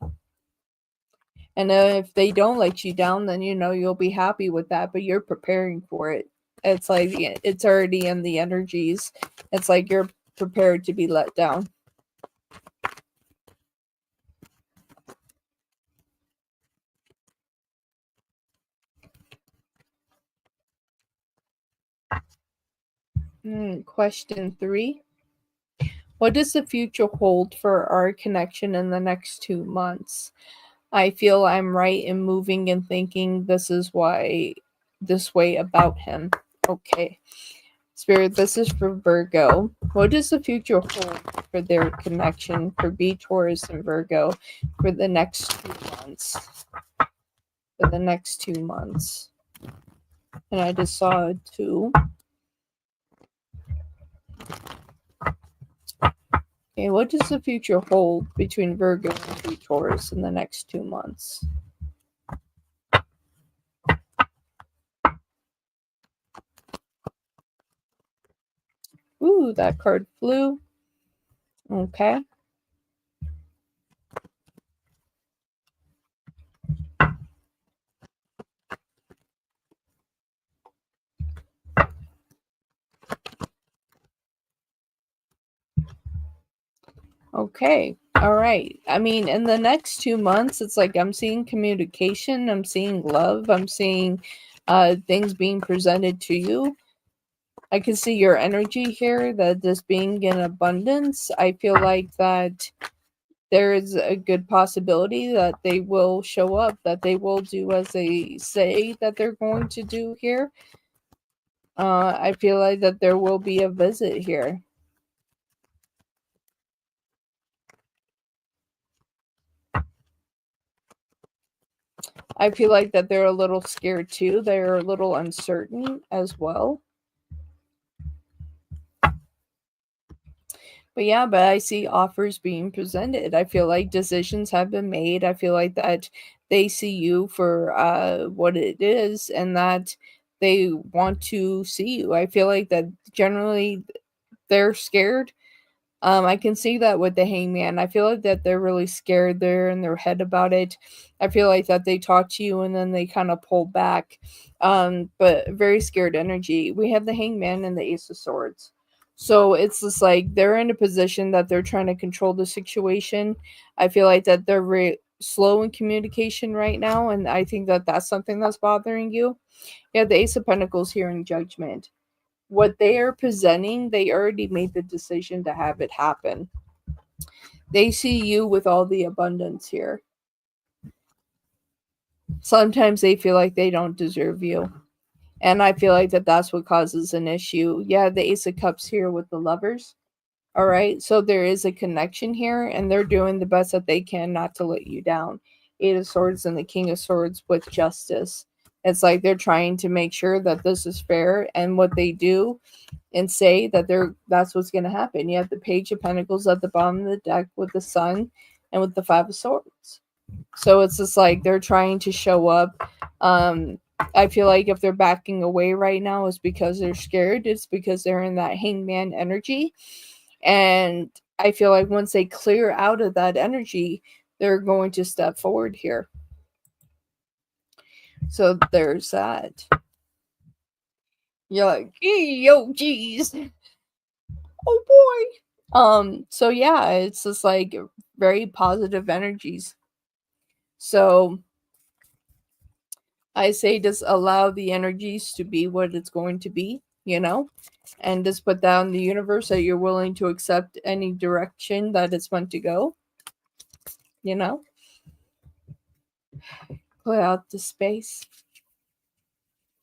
And if they don't let you down, then you'll be happy with that, but you're preparing for it. It's like it's already in the energies. It's like you're prepared to be let down. Question 3. What does the future hold for our connection in the next 2 months? I feel I'm right in moving and thinking this way about him. Okay. Spirit, this is for Virgo. What does the future hold for their connection for B Taurus and Virgo for the next 2 months? For the next 2 months. And I just saw a 2. Okay, what does the future hold between Virgo and B Taurus in the next 2 months? Ooh, that card flew. Okay. Okay. All right. I mean, in the next 2 months, it's like I'm seeing communication, I'm seeing love, I'm seeing things being presented to you. I can see your energy here, that this being in abundance. I feel like that there is a good possibility that they will show up, that they will do as they say that they're going to do here. I feel like that there will be a visit here. I feel like that they're a little scared too. They're a little uncertain as well. But yeah, but I see offers being presented. I feel like decisions have been made. I feel like that they see you for what it is and that they want to see you. I feel like that generally they're scared. I can see that with the hangman. I feel like that they're really scared. They're in their head about it. I feel like that they talk to you and then they kind of pull back. But very scared energy. We have the hangman and the ace of swords. So it's just like they're in a position that they're trying to control the situation. I feel like that they're very slow in communication right now, and I think that that's something that's bothering you. Yeah, the ace of pentacles here in judgment, what they are presenting, they already made the decision to have it happen. They see you with all the abundance here. Sometimes they feel like they don't deserve you. And I feel like that that's what causes an issue. Yeah, the Ace of Cups here with the lovers. All right. So there is a connection here, and they're doing the best that they can not to let you down. Eight of Swords and the King of Swords with justice. It's like they're trying to make sure that this is fair, and what they do and say that that's what's going to happen. You have the Page of Pentacles at the bottom of the deck with the Sun and with the Five of Swords. So it's just like they're trying to show up. I feel like if they're backing away right now, it's because they're scared. It's because they're in that hangman energy. And I feel like once they clear out of that energy, they're going to step forward here. So there's that. You're like, yo, geez. Oh boy. So yeah, it's just like very positive energies. So I say just allow the energies to be what it's going to be, and just put down the universe that you're willing to accept any direction that it's meant to go, you know, put out the space.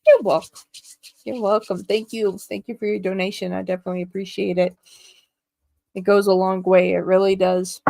You're welcome. You're welcome. Thank you. Thank you for your donation. I definitely appreciate it. It goes a long way. It really does.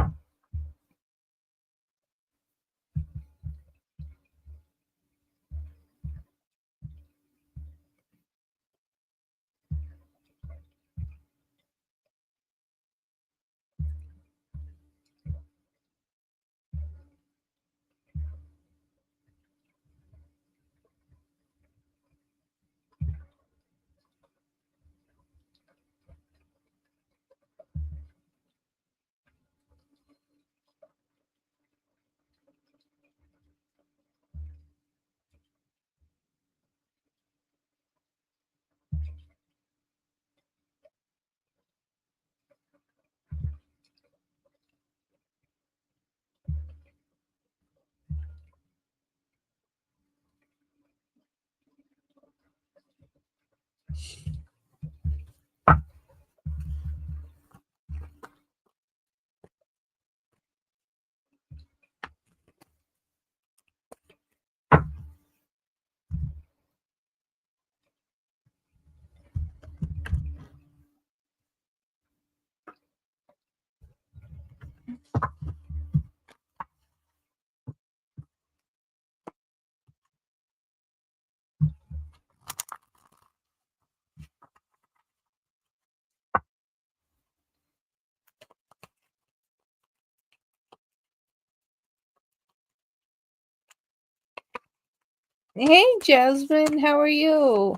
Hey, Jasmine, how are you?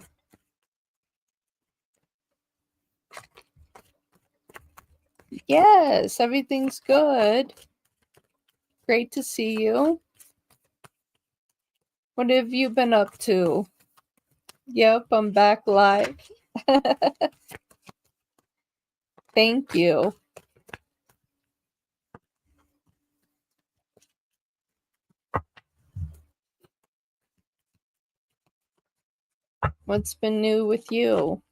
Yes, everything's good. Great to see you. What have you been up to? Yep, I'm back live. Thank you. What's been new with you?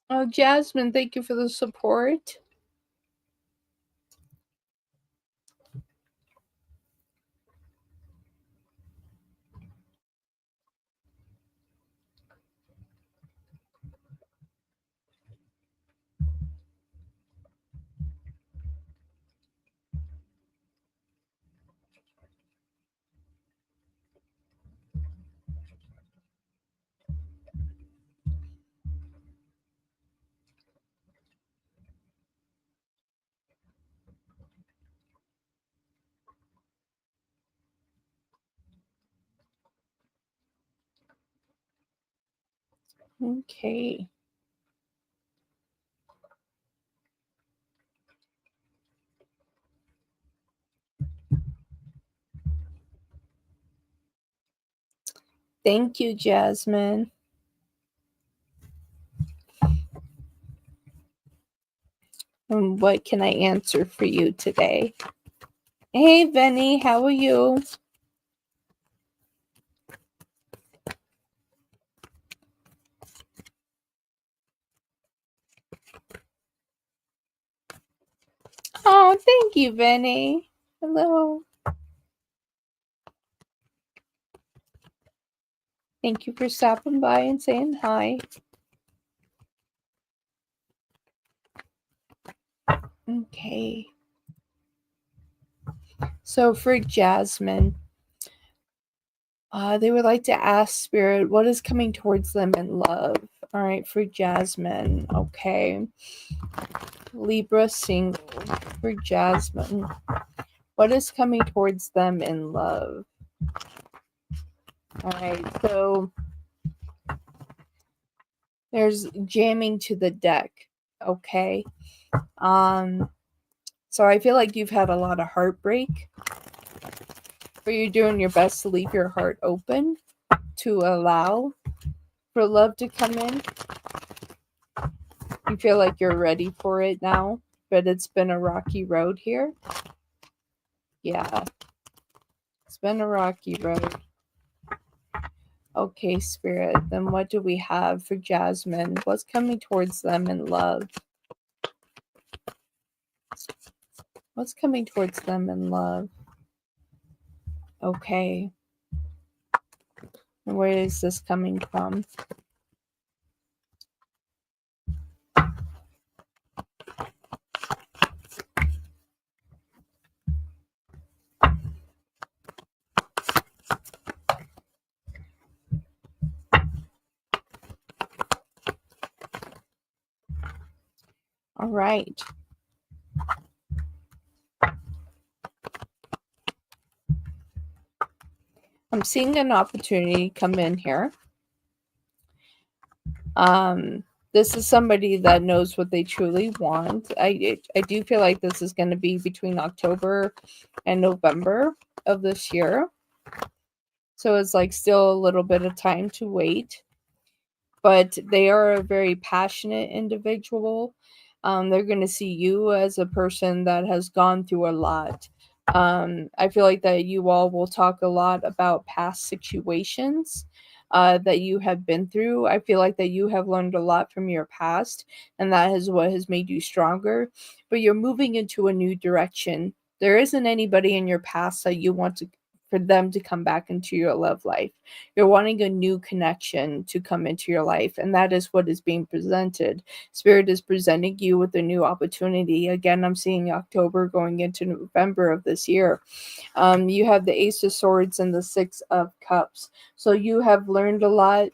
Oh, Jasmine, thank you for the support. Okay. Thank you, Jasmine. And what can I answer for you today? Hey, Benny, how are you? Oh, thank you, Benny. Hello. Thank you for stopping by and saying hi. Okay. So for Jasmine, they would like to ask Spirit, what is coming towards them in love? All right, for Jasmine. Okay. Libra single. For Jasmine, what is coming towards them in love? All right, so there's jamming to the deck. Okay. So I feel like you've had a lot of heartbreak, but you're doing your best to leave your heart open to allow for love to come in. You feel like you're ready for it now, but it's been a rocky road here. Yeah. It's been a rocky road. Okay, Spirit. Then what do we have for Jasmine? What's coming towards them in love? What's coming towards them in love? Okay. And where is this coming from? All right. I'm seeing an opportunity come in here. This is somebody that knows what they truly want. I do feel like this is going to be between October and November of this year. So it's like still a little bit of time to wait. But they are a very passionate individual. They're going to see you as a person that has gone through a lot. I feel like that you all will talk a lot about past situations that you have been through. I feel like that you have learned a lot from your past, and that is what has made you stronger. But you're moving into a new direction. There isn't anybody in your past that you want to for them to come back into your love life. You're wanting a new connection to come into your life, and that is what is being presented. Spirit is presenting you with a new opportunity. Again, I'm seeing October going into November of this year. You have the Ace of Swords and the Six of Cups. So you have learned a lot,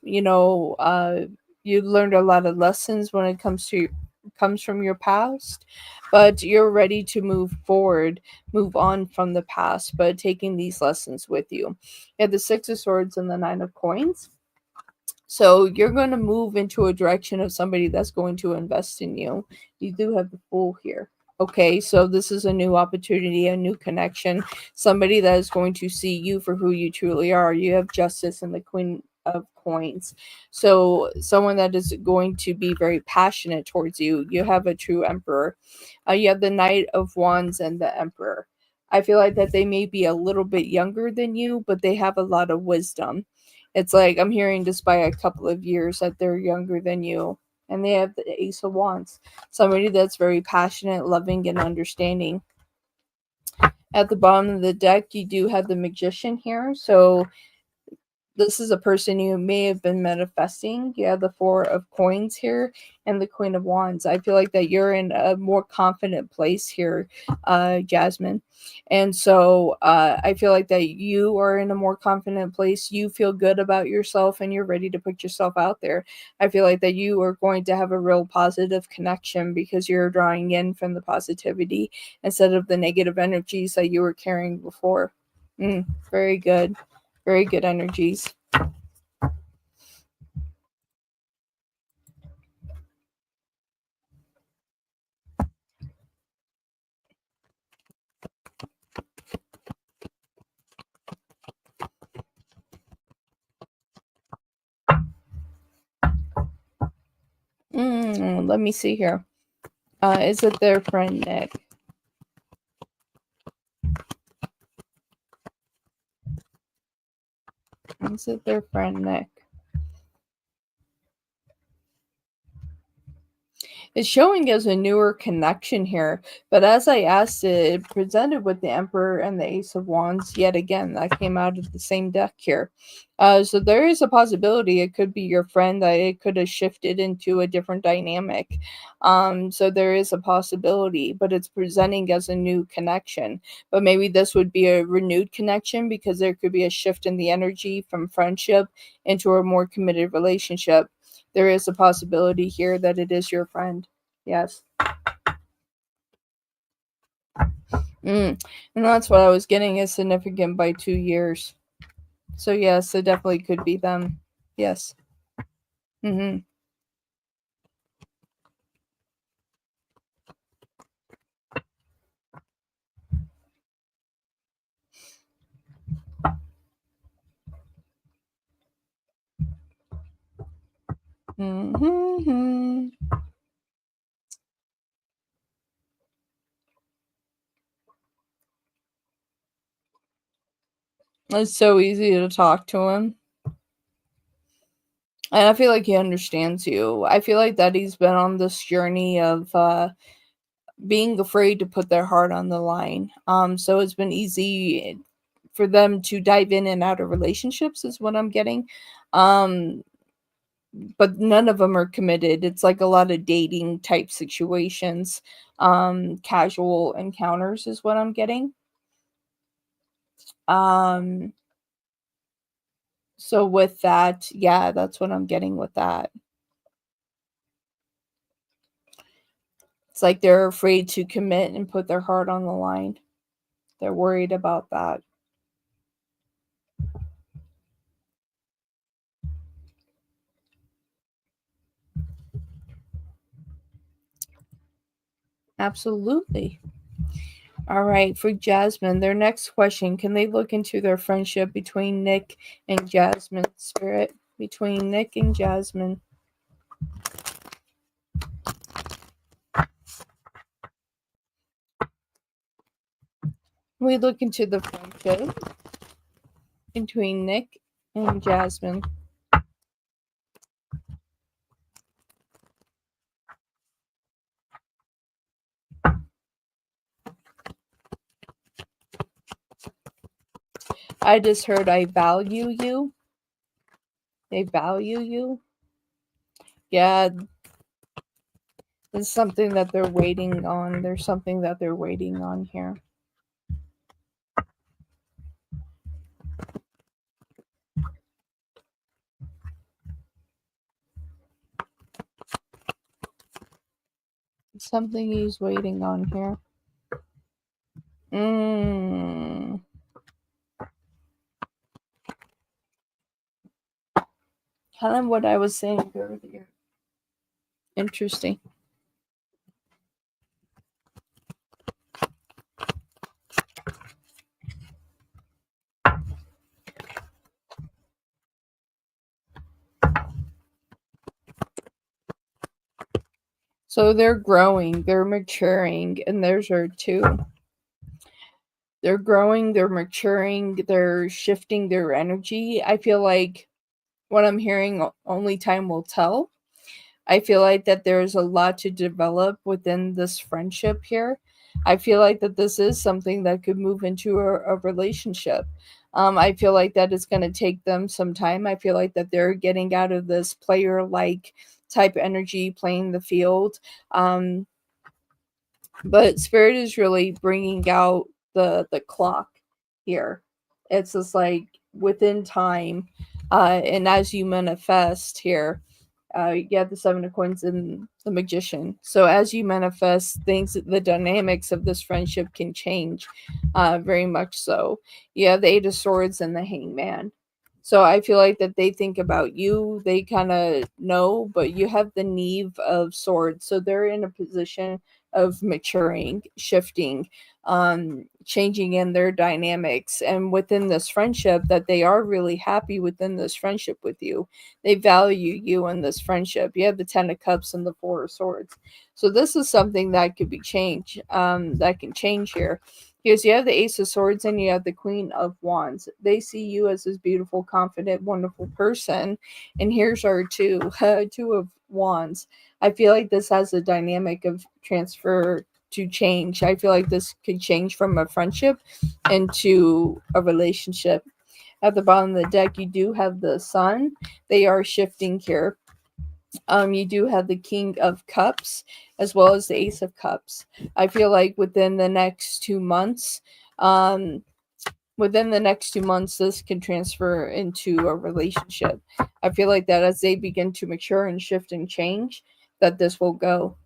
you learned a lot of lessons when it comes from your past, but you're ready to move forward, move on from the past, but taking these lessons with you. You have the Six of Swords and the Nine of Coins. So you're going to move into a direction of somebody that's going to invest in you. You do have the Fool here. Okay, so this is a new opportunity, a new connection, somebody that is going to see you for who you truly are. You have Justice and the Queen of Coins. So someone that is going to be very passionate towards you. You have a true Emperor. You have the Knight of Wands and the Emperor. I feel like that they may be a little bit younger than you, but they have a lot of wisdom. It's like I'm hearing just by a couple of years that they're younger than you. And they have the Ace of Wands. Somebody that's very passionate, loving, and understanding. At the bottom of the deck, you do have the Magician here. So this is a person you may have been manifesting. You have the Four of Coins here and the Queen of Wands. I feel like that you're in a more confident place here, Jasmine. And so I feel like that you are in a more confident place. You feel good about yourself and you're ready to put yourself out there. I feel like that you are going to have a real positive connection because you're drawing in from the positivity instead of the negative energies that you were carrying before. Very good. Very good energies. Let me see here. Is it their friend Nick? Is it their friend Nick? It's showing as a newer connection here, but as I asked it, it presented with the Emperor and the Ace of Wands yet again. That came out of the same deck here. So there is a possibility it could be your friend, that it could have shifted into a different dynamic. So there is a possibility, but it's presenting as a new connection. But maybe this would be a renewed connection because there could be a shift in the energy from friendship into a more committed relationship. There is a possibility here that it is your friend. Yes. And that's what I was getting, is significant by 2 years. So yes, it definitely could be them. Yes. Mm-hmm. Mm-hmm. It's so easy to talk to him. And I feel like he understands you. I feel like that he's been on this journey of being afraid to put their heart on the line. So it's been easy for them to dive in and out of relationships, is what I'm getting. But none of them are committed. It's like a lot of dating type situations. Casual encounters is what I'm getting. Um, so with that, yeah, that's what I'm getting with that. It's like they're afraid to commit and put their heart on the line. They're worried about that. Absolutely. All right, for Jasmine, their next question, can they look into their friendship between Nick and Jasmine? Spirit, between Nick and Jasmine. We look into the friendship between Nick and Jasmine. I just heard I value you. They value you. Yeah, it's something that they're waiting on. There's something that they're waiting on here. something he's waiting on here. Kind of what I was saying earlier. Interesting. So they're growing, they're maturing, and there's our two. They're growing, they're maturing, they're shifting their energy. I feel like what I'm hearing, only time will tell. I feel like that there's a lot to develop within this friendship here. I feel like that this is something that could move into a relationship. I feel like that it's going to take them some time. I feel like that they're getting out of this player like type energy, playing the field. But Spirit is really bringing out the clock here. It's just like within time, and as you manifest here, you have the Seven of Coins and the Magician. So as you manifest things, the dynamics of this friendship can change, very much so. You have the Eight of Swords and the Hangman. So I feel like that they think about you, they kind of know, but you have the Knave of Swords. So they're in a position of maturing, shifting, changing in their dynamics. And within this friendship, that they are really happy within this friendship with you. They value you in this friendship. You have the Ten of Cups and the Four of Swords. So this is something that could be changed, that can change here. Because you have the Ace of Swords and you have the Queen of Wands. They see you as this beautiful, confident, wonderful person. And here's our two of Wands. I feel like this has a dynamic of transfer to change. I feel like this could change from a friendship into a relationship. At the bottom of the deck, you do have the Sun. They are shifting here. You do have the King of Cups as well as the Ace of Cups. I feel like within the next 2 months, this can transfer into a relationship. I feel like that as they begin to mature and shift and change, that this will go.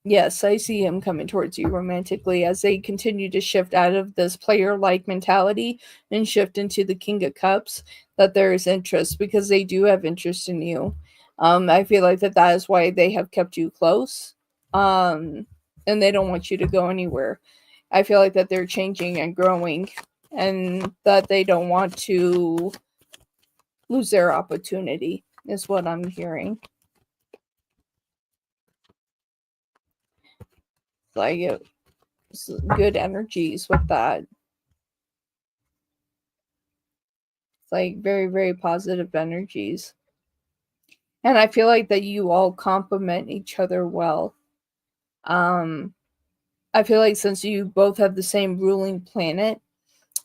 Yes, I see him coming towards you romantically as they continue to shift out of this player-like mentality and shift into the King of Cups, that there is interest because they do have interest in you. I feel like that is why they have kept you close. And they don't want you to go anywhere. I feel like that they're changing and growing and that they don't want to lose their opportunity is what I'm hearing. Like good energies with that. It's like very, very positive energies. And I feel like that you all complement each other well. I feel like since you both have the same ruling planet,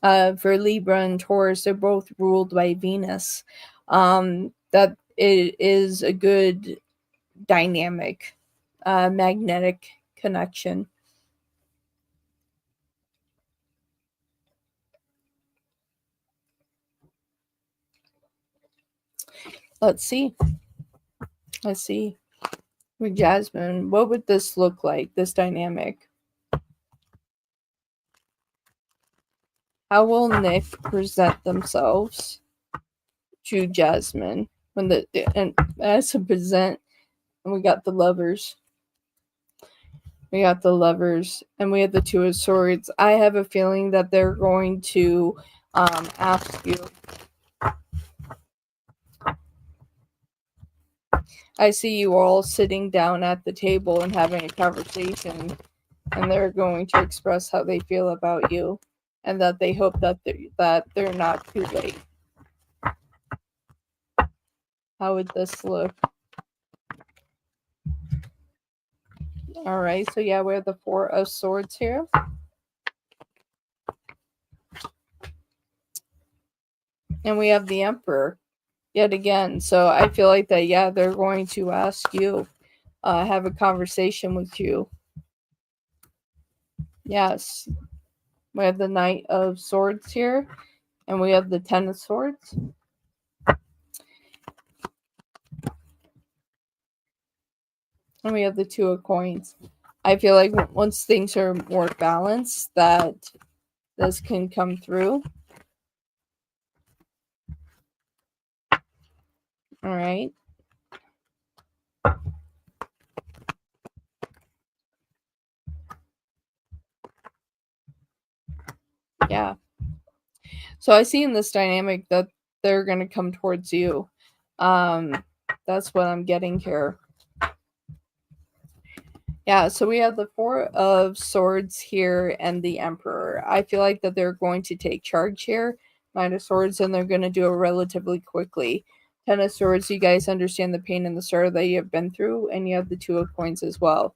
for Libra and Taurus, they're both ruled by Venus. That it is a good dynamic, magnetic connection. Let's see. With Jasmine, what would this look like, this dynamic? How will Nick present themselves to Jasmine and as a present? And we got the Lovers. We got the Lovers, and we have the Two of Swords. I have a feeling that they're going to ask you. I see you all sitting down at the table and having a conversation, and they're going to express how they feel about you, and that they hope that they're not too late. How would this look? All right, so yeah, we have the Four of Swords here. And we have the Emperor yet again. So I feel like that, yeah, they're going to ask you, have a conversation with you. Yes. We have the Knight of Swords here. And we have the Ten of Swords. And we have the Two of Coins. I feel like once things are more balanced, that this can come through. All right. Yeah. So I see in this dynamic that they're going to come towards you. That's what I'm getting here. Yeah, so we have the Four of Swords here and the Emperor. I feel like that they're going to take charge here. Nine of Swords, and they're going to do it relatively quickly. Ten of Swords, you guys understand the pain and the sorrow that you have been through, and you have the Two of Coins as well.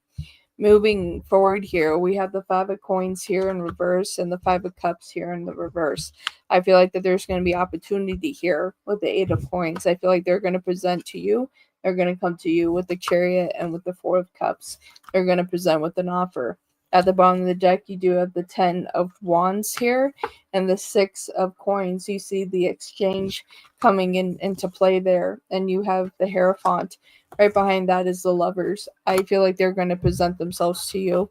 Moving forward here, we have the Five of Coins here in reverse and the Five of Cups here in the reverse. I feel like that there's going to be opportunity here with the Eight of Coins. I feel like they're going to present to you. They're going to come to you with the Chariot and with the Four of Cups. They're going to present with an offer. At the bottom of the deck, you do have the 10 of Wands here and the 6 of Coins. You see the exchange coming into play there. And you have the Hierophant. Right behind that is the Lovers. I feel like they're going to present themselves to you.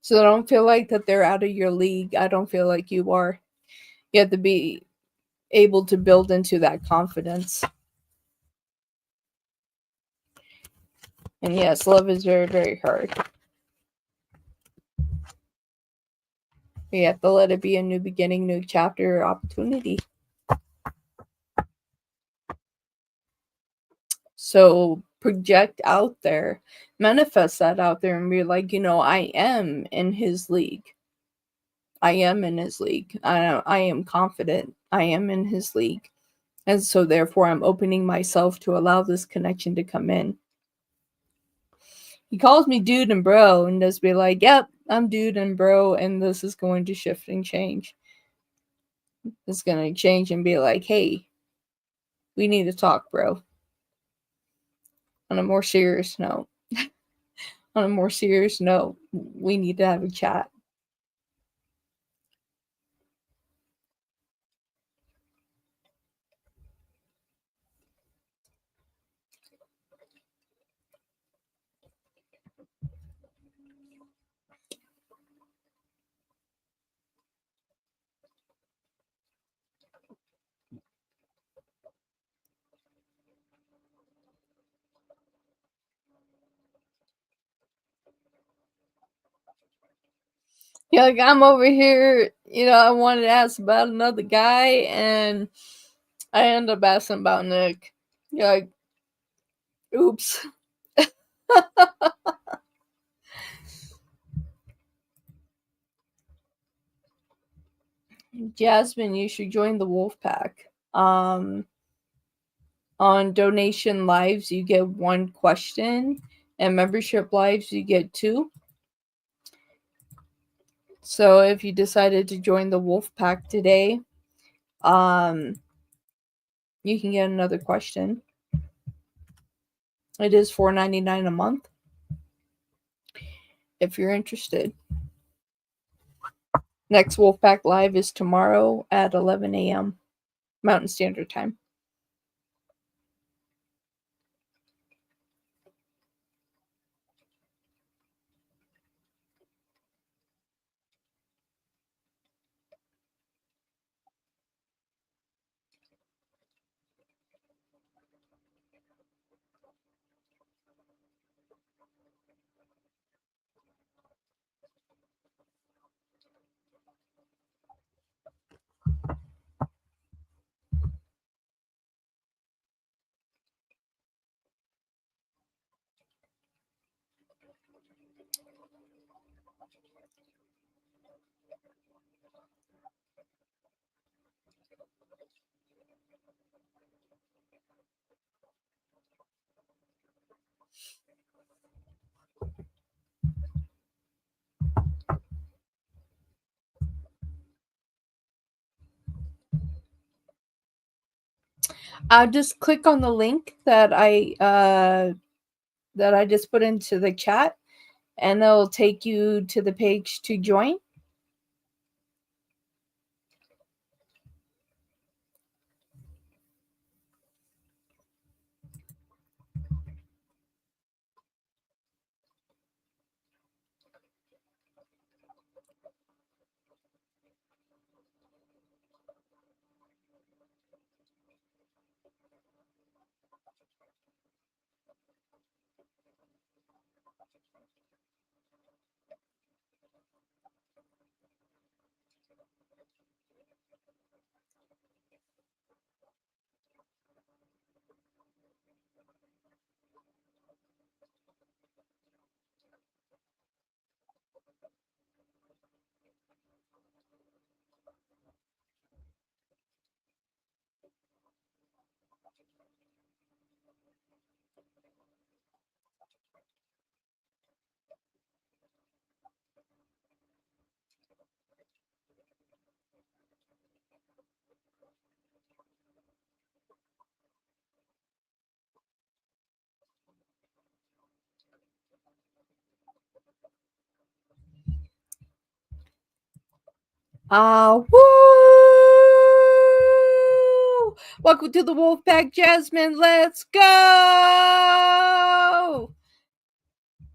So I don't feel like that they're out of your league. I don't feel like you are. You have to be able to build into that confidence. And yes, love is very, very hard. You have to let it be a new beginning, new chapter, opportunity. So project out there, manifest that out there, and be like, I am in his league. I am in his league. I am confident. I am in his league. And so therefore I'm opening myself to allow this connection to come in. He calls me dude and bro and just be like, yep, I'm dude and bro, and this is going to shift and change. It's going to change and be like, hey, we need to talk, bro. On a more serious note. On a more serious note, we need to have a chat. Yeah, like I'm over here, I wanted to ask about another guy, and I end up asking about Nick. You're like, oops. Jasmine, you should join the Wolf Pack. On donation lives, you get 1 question, and membership lives, you get 2. So if you decided to join the Wolf Pack today, you can get another question. It is $4.99 a month if you're interested. Next Wolfpack Live is tomorrow at 11 a.m. Mountain Standard Time. Just click on the link that I just put into the chat, and it'll take you to the page to join. Woo! Welcome to the Wolfpack, Jasmine. Let's go!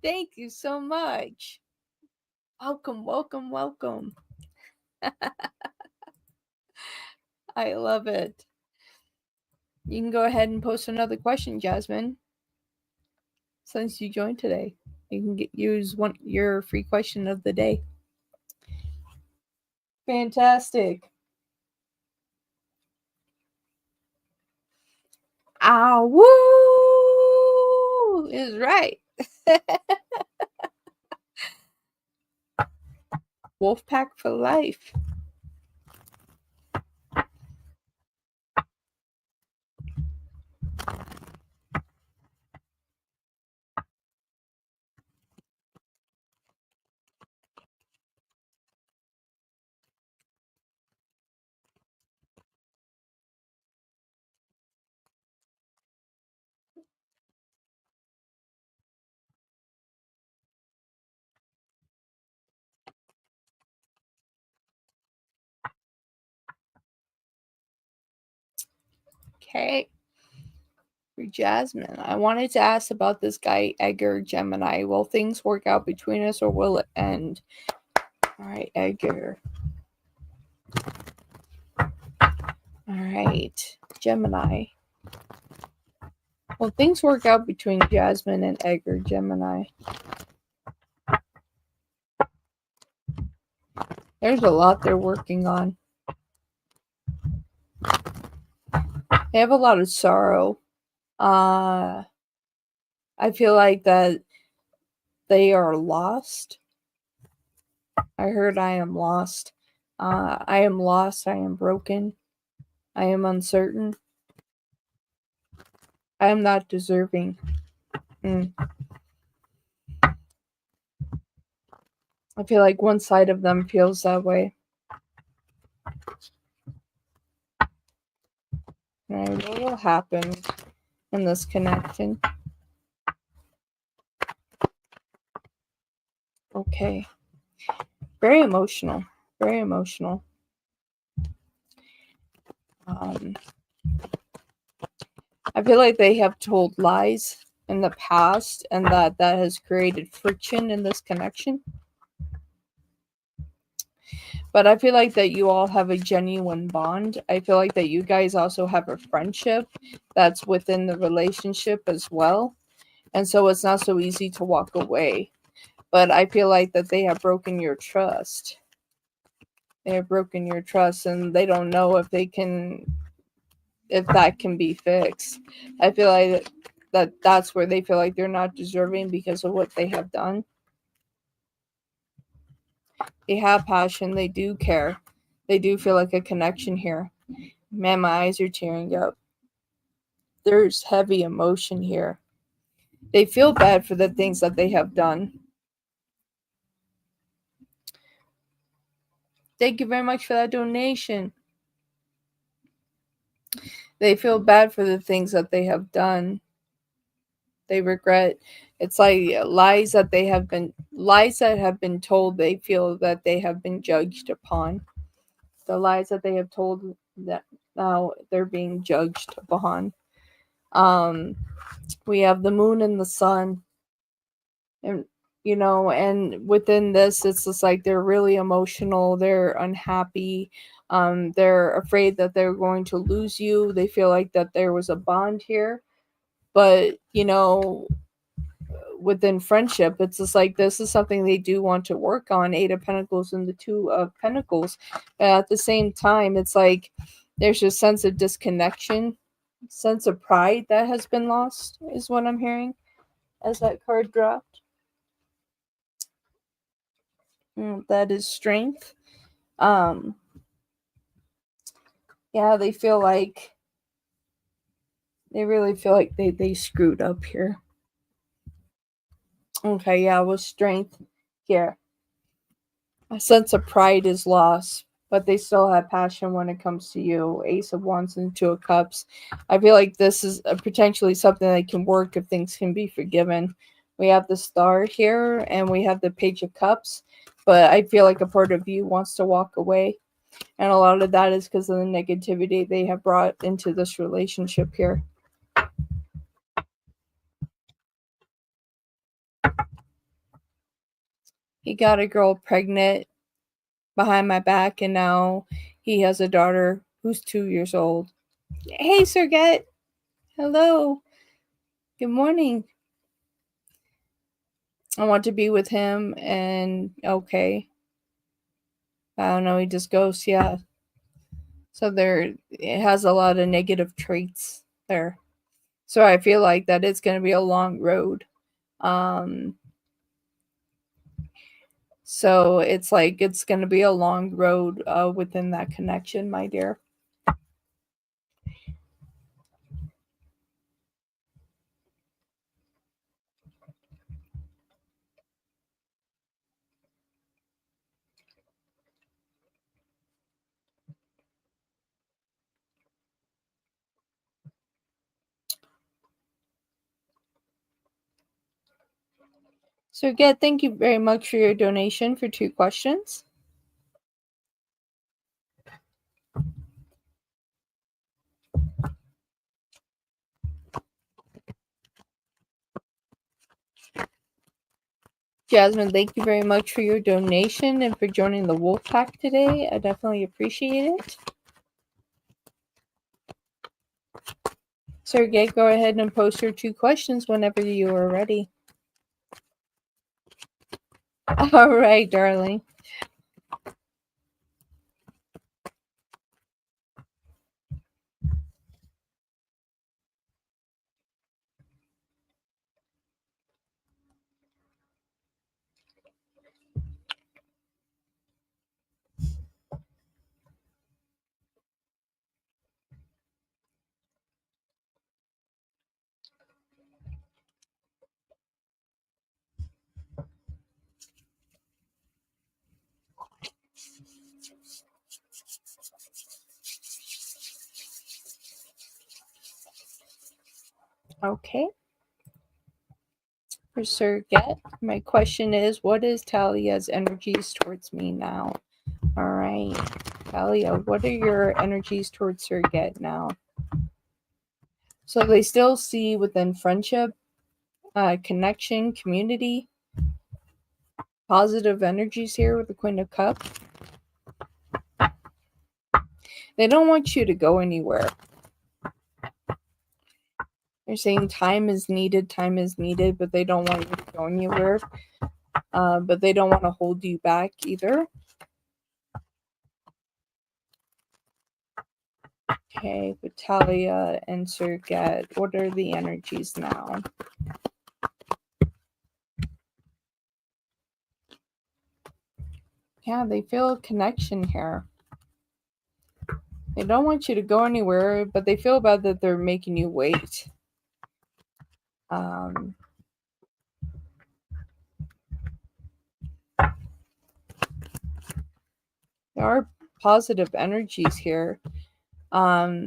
Thank you so much. Welcome, welcome, welcome. I love it. You can go ahead and post another question, Jasmine. Since you joined today, you can use your free question of the day. Fantastic. Woo is right. Wolfpack for life. Okay. For Jasmine, I wanted to ask about this guy, Edgar Gemini. Will things work out between us or will it end? All right, Edgar. All right, Gemini. Will things work out between Jasmine and Edgar Gemini? There's a lot they're working on. They have a lot of sorrow. I feel like that they are lost. I heard I am lost. I am lost. I am broken. I am uncertain. I am not deserving. I feel like one side of them feels that way. Alright, what will happen in this connection? Okay. Very emotional. Very emotional. I feel like they have told lies in the past and that has created friction in this connection. But I feel like that you all have a genuine bond. I feel like that you guys also have a friendship that's within the relationship as well. And so it's not so easy to walk away. But I feel like that they have broken your trust. They have broken your trust and they don't know if that can be fixed. I feel like that's where they feel like they're not deserving because of what they have done. They have passion. They do care. They do feel like a connection here. Man, my eyes are tearing up. There's heavy emotion here. They feel bad for the things that they have done. Thank you very much for that donation. They feel bad for the things that they have done. They regret. It's like lies that have been told. They feel that they have been judged upon. The lies that they have told, that now they're being judged upon. We have the moon and the sun, and and within this, it's just like they're really emotional. They're unhappy. They're afraid that they're going to lose you. They feel like that there was a bond here, but within friendship, it's just like this is something they do want to work on. 8 of Pentacles and the 2 of Pentacles. At the same time, it's like There's a sense of disconnection, sense of pride that has been lost, is what I'm hearing as that card dropped. That is strength. Yeah, they feel like they really feel like they screwed up here. Okay, yeah, with strength here. A sense of pride is lost, but they still have passion when it comes to you. Ace of Wands and Two of Cups. I feel like this is potentially something that can work if things can be forgiven. We have the Star here, and we have the Page of Cups, but I feel like a part of you wants to walk away. And a lot of that is because of the negativity they have brought into this relationship here. He got a girl pregnant behind my back, and now he has a daughter who's 2 years old. Hey, Sergette. Hello. Good morning. I want to be with him, and okay. I don't know, he just goes, yeah. So it has a lot of negative traits there. So I feel like that it's going to be a long road. So it's like it's going to be a long road within that connection, my dear. So again, thank you very much for your donation for 2 questions. Jasmine, thank you very much for your donation and for joining the Wolf Pack today. I definitely appreciate it. Sergey, go ahead and post your 2 questions whenever you are ready. All right, darling. Okay. For Sergette, my question is, what is Talia's energies towards me now? All right. Talia, what are your energies towards Sergette now? So they still see within friendship, connection, community, positive energies here with the Queen of Cups. They don't want you to go anywhere. They're saying time is needed, but they don't want you to go anywhere. But they don't want to hold you back either. Okay, Vitalia and Sergette, what are the energies now? Yeah, they feel a connection here. They don't want you to go anywhere, but they feel bad that they're making you wait. There are positive energies here. Yeah,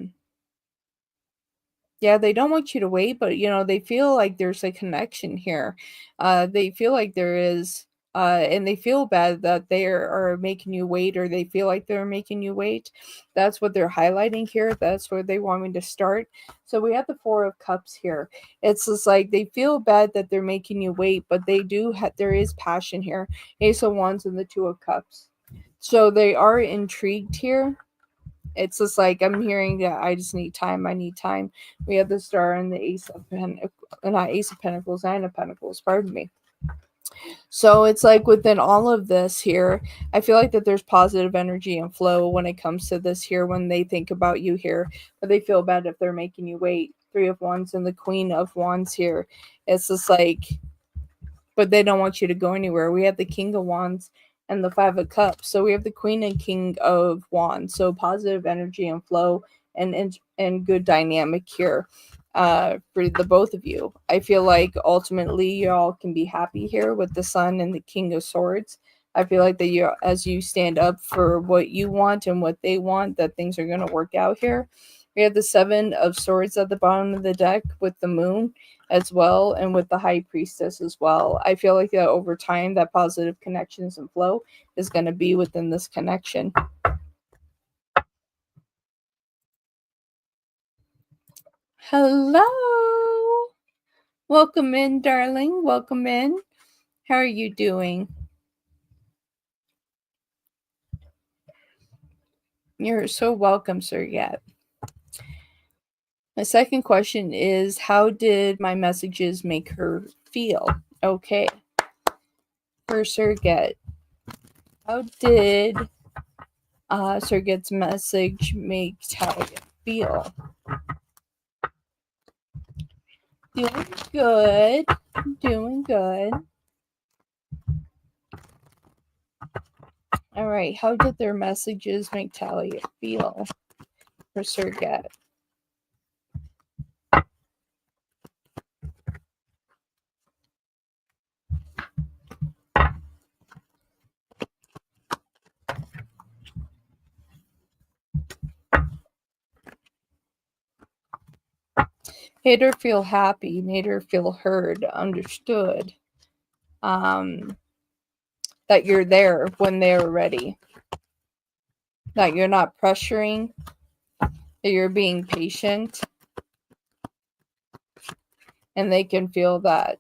they don't want you to wait, but they feel like there's a connection here. They feel like there is, and they feel bad that they are making you wait, or they feel like they're making you wait. That's what they're highlighting here. That's where they want me to start. So we have the Four of Cups here. It's just like they feel bad that they're making you wait, but they do there is passion here. Ace of Wands and the Two of Cups. So they are intrigued here. It's just like I'm hearing that I just need time. I need time. We have the Star and the Ace of Pentacles, Nine of Pentacles. Pardon me. So it's like within all of this here, I feel like that there's positive energy and flow when it comes to this here when they think about you here, but they feel bad if they're making you wait. Three of Wands and the Queen of Wands here. It's just like, but they don't want you to go anywhere. We have the King of Wands and the Five of Cups. So we have the Queen and King of Wands. So positive energy and flow and good dynamic here for the both of you. I feel like ultimately y'all can be happy here with the Sun and the King of Swords. I feel like that you, as you stand up for what you want and what they want, that things are going to work out here. We have the Seven of Swords at the bottom of the deck with the Moon as well, and with the High Priestess as well. I feel like that over time, that positive connections and flow is going to be within this connection. Hello. Welcome in, darling. Welcome in. How are you doing? You're so welcome, Sir Yet. My second question is, how did my messages make her feel? Okay. For Serget, how did Serget's message make Talia feel? Doing good. Doing good. All right. How did their messages make Talia feel? For Serget. Made her feel happy. Made her feel heard, understood. That you're there when they're ready. That you're not pressuring. That you're being patient. And they can feel that.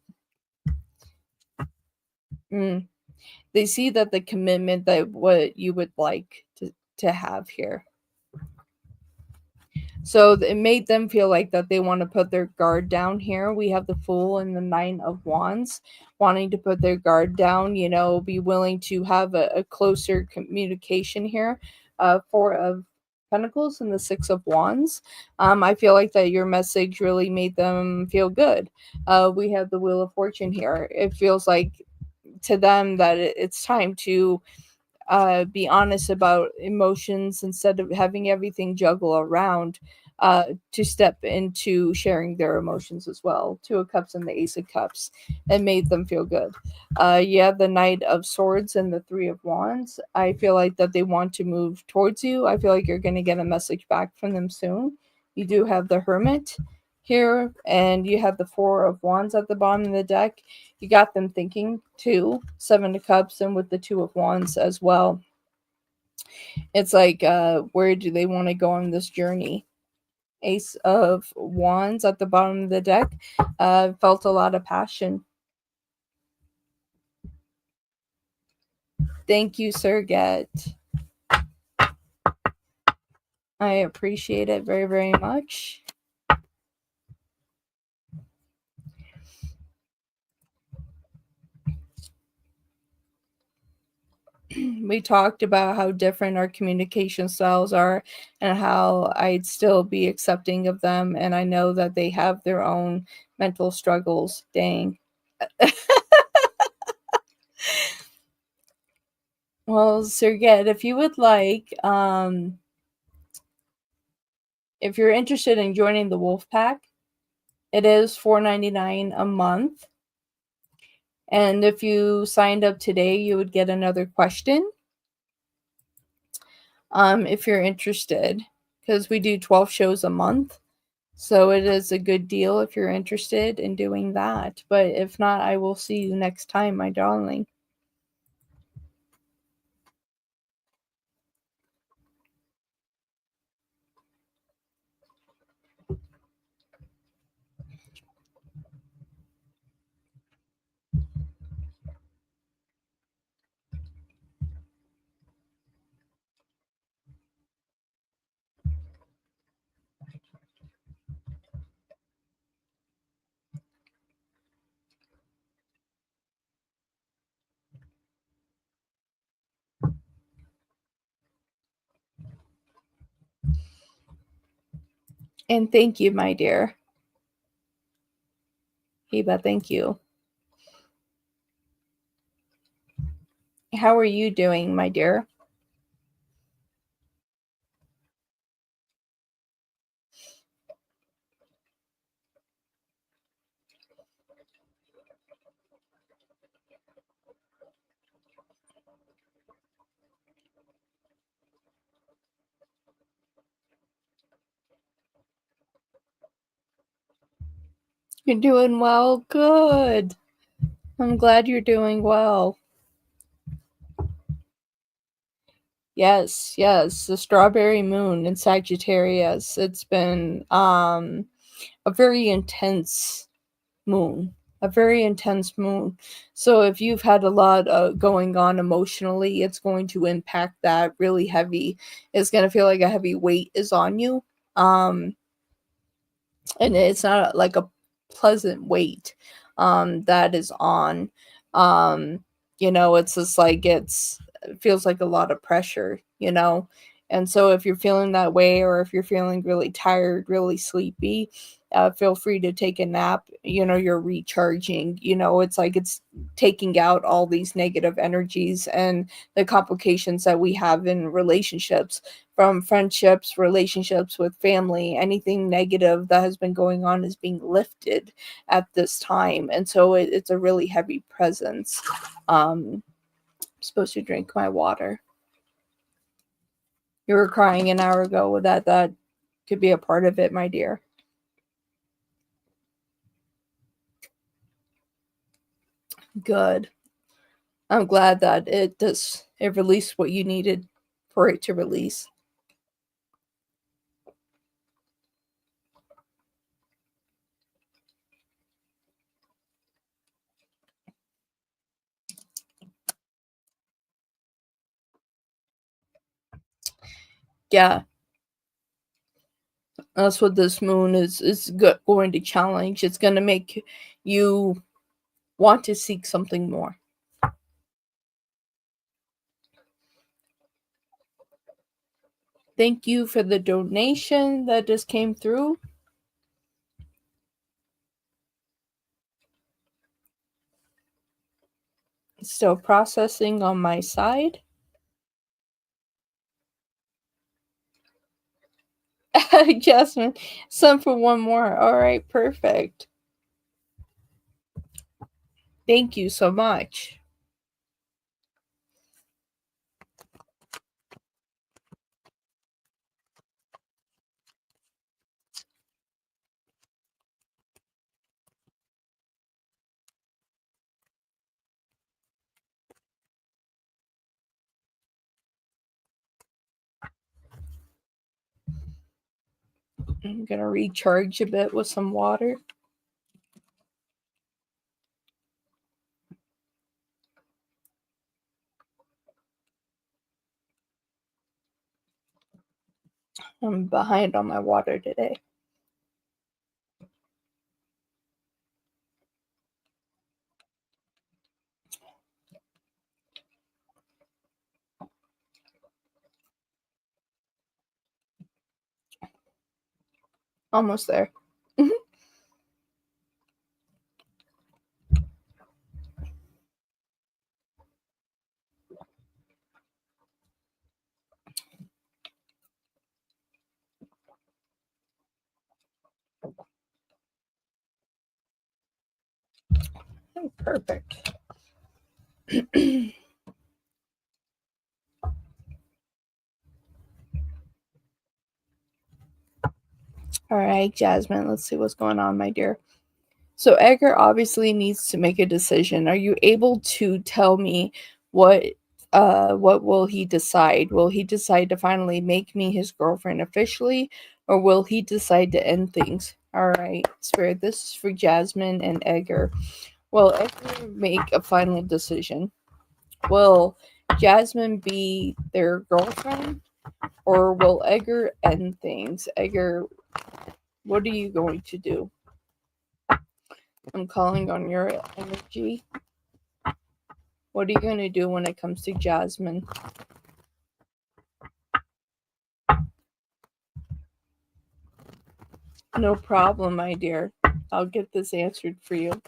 They see that the commitment that what you would like to have here. So it made them feel like that they want to put their guard down here. We have the Fool and the Nine of Wands wanting to put their guard down, you know, be willing to have a closer communication here. Four of Pentacles and the Six of Wands. I feel like that your message really made them feel good. We have the Wheel of Fortune here. It feels like to them that it's time to be honest about emotions instead of having everything juggle around, to step into sharing their emotions as well. Two of Cups and the Ace of Cups. It made them feel good. Yeah, the Knight of Swords and the Three of Wands. I feel like that they want to move towards you. I feel like you're going to get a message back from them soon. You do have the Hermit here, and you have the Four of Wands at the bottom of the deck. You got them thinking too. Seven of Cups and with the Two of Wands as well. It's like, where do they want to go on this journey? Ace of Wands at the bottom of the deck. Felt a lot of passion. Thank you, Serget. I appreciate it very, very much. We talked about how different our communication styles are and how I'd still be accepting of them. And I know that they have their own mental struggles. Dang. Well, Serget, if you would like, if you're interested in joining the Wolf Pack, it is $4.99 a month. And if you signed up today, you would get another question. If you're interested, because we do 12 shows a month. So it is a good deal if you're interested in doing that. But if not, I will see you next time, my darling. And thank you, my dear. Heba, thank you. How are you doing, my dear? You're doing well. Good. I'm glad you're doing well. Yes, yes, the strawberry moon in Sagittarius. It's been a very intense moon. A very intense moon. So if you've had a lot going on emotionally, it's going to impact that really heavy. It's going to feel like a heavy weight is on you. Um and it's not like a pleasant weight that is on. um it's just like it feels like a lot of pressure. And so if you're feeling that way, or if you're feeling really tired, really sleepy, feel free to take a nap. You're recharging. It's like it's taking out all these negative energies and the complications that we have in relationships, from friendships, relationships with family. Anything negative that has been going on is being lifted at this time. And so it's a really heavy presence. I'm supposed to drink my water. You were crying an hour ago. That could be a part of it, my dear. Good. I'm glad that it released what you needed for it to release. Yeah, that's what this moon is going to challenge. It's going to make you want to seek something more. Thank you for the donation that just came through. Still processing on my side. Jasmine, some for one more. All right, perfect. Thank you so much. I'm going to recharge a bit with some water. I'm behind on my water today. Almost there. Perfect. All right, Jasmine, let's see what's going on, my dear. So Edgar obviously needs to make a decision. Are you able to tell me what will he decide? Will he decide to finally make me his girlfriend officially, or will he decide to end things? All right, Spirit, this is for Jasmine and Edgar. Will Edgar make a final decision? Will Jasmine be their girlfriend, or will Edgar end things? Edgar, what are you going to do? I'm calling on your energy. What are you going to do when it comes to Jasmine? No problem, my dear. I'll get this answered for you.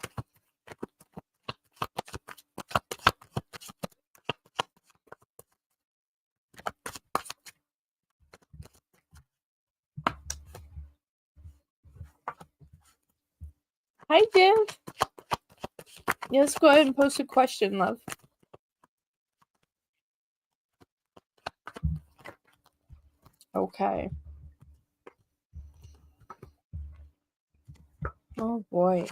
Hi, Div. Yes, go ahead and post a question, love. Okay. Oh, boy.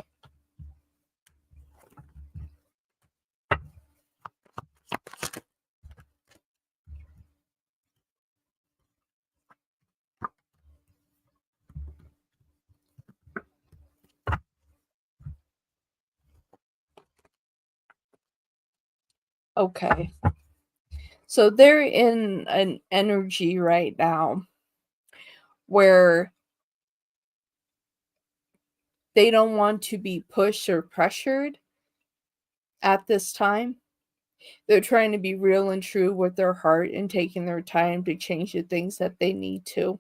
Okay. So they're in an energy right now where they don't want to be pushed or pressured at this time. They're trying to be real and true with their heart and taking their time to change the things that they need to.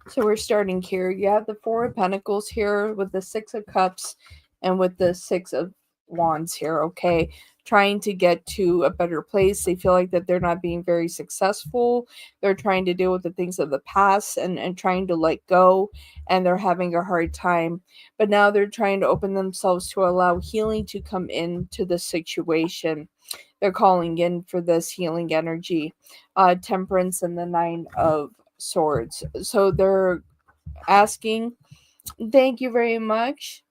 So we're starting here. You have the Four of Pentacles here with the Six of Cups and with the Six of Wands here, okay? Trying to get to a better place. They feel like that they're not being very successful. They're trying to deal with the things of the past and trying to let go, and they're having a hard time. But now they're trying to open themselves to allow healing to come into the situation. They're calling in for this healing energy. Temperance and the Nine of Swords. So they're asking, thank you very much.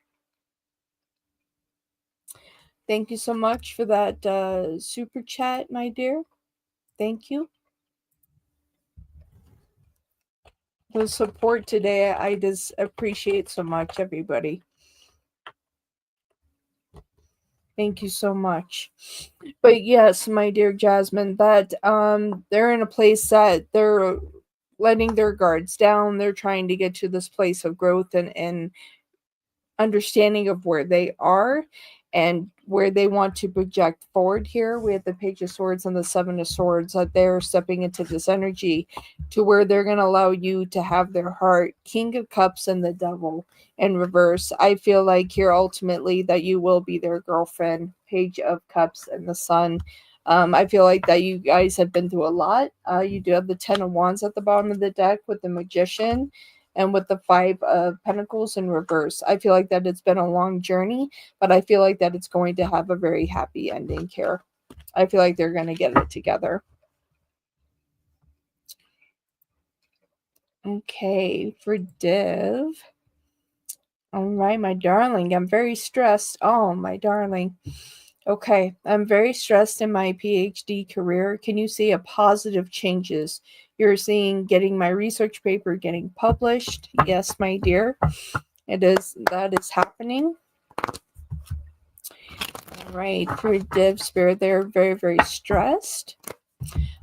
Thank you so much for that super chat, my dear. Thank you. The support today, I just appreciate so much, everybody. Thank you so much. But yes, my dear Jasmine, that they're in a place that they're letting their guards down. They're trying to get to this place of growth and understanding of where they are and where they want to project forward here. We have the Page of Swords and the Seven of Swords, that they're stepping into this energy to where they're going to allow you to have their heart. King of Cups and the Devil in reverse. I feel like here ultimately that you will be their girlfriend. Page of Cups and the Sun. I feel like that you guys have been through a lot. You do have the Ten of Wands at the bottom of the deck with the Magician and with the Five of Pentacles in reverse. I feel like that it's been a long journey, but I feel like that it's going to have a very happy ending here. I feel like they're going to get it together. Okay, for Div. All right, my darling, I'm very stressed. Oh, my darling. Okay, I'm very stressed in my PhD career. Can you see a positive changes? You're seeing getting my research paper getting published. Yes, my dear. That is happening. All right, for Div Spirit, they're very, very stressed.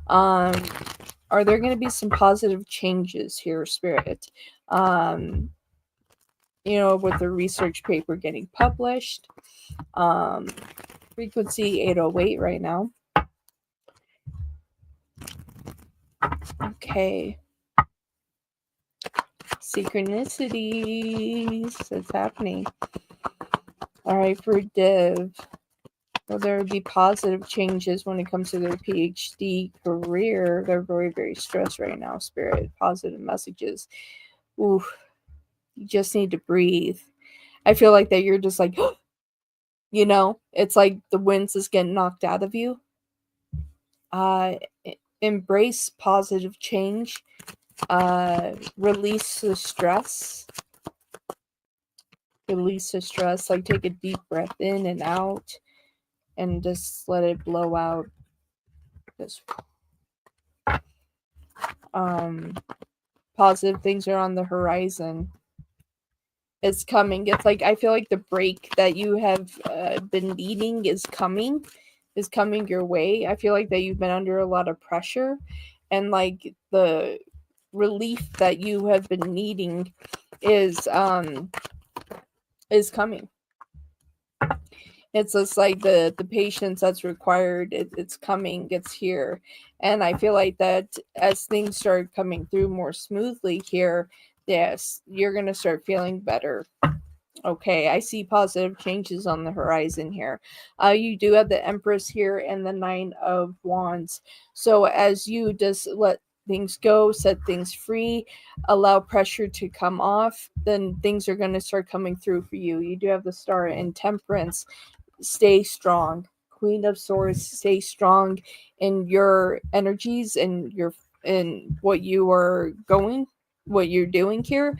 Are there going to be some positive changes here, Spirit? With the research paper getting published. Frequency 808 right now. Okay. Synchronicities. It's happening. All right, for Div. Will there be positive changes when it comes to their PhD career? They're very, very stressed right now, Spirit. Positive messages. Ooh. You just need to breathe. I feel like that you're just like, it's like the winds is getting knocked out of you. Embrace positive change. Release the stress. Release the stress. Like take a deep breath in and out and just let it blow out. Just positive things are on the horizon. It's coming. It's like I feel like the break that you have been needing is coming your way. I feel like that you've been under a lot of pressure, and like the relief that you have been needing is coming. It's just like the patience that's required. It's coming. It's here, and I feel like that as things start coming through more smoothly here, yes, you're gonna start feeling better. Okay, I see positive changes on the horizon here. You do have the Empress here and the Nine of Wands. So as you just let things go, set things free, allow pressure to come off, then things are going to start coming through for you. You do have the Star and Temperance. Stay strong. Queen of Swords, stay strong in your energies and your in what you are going, what you're doing here.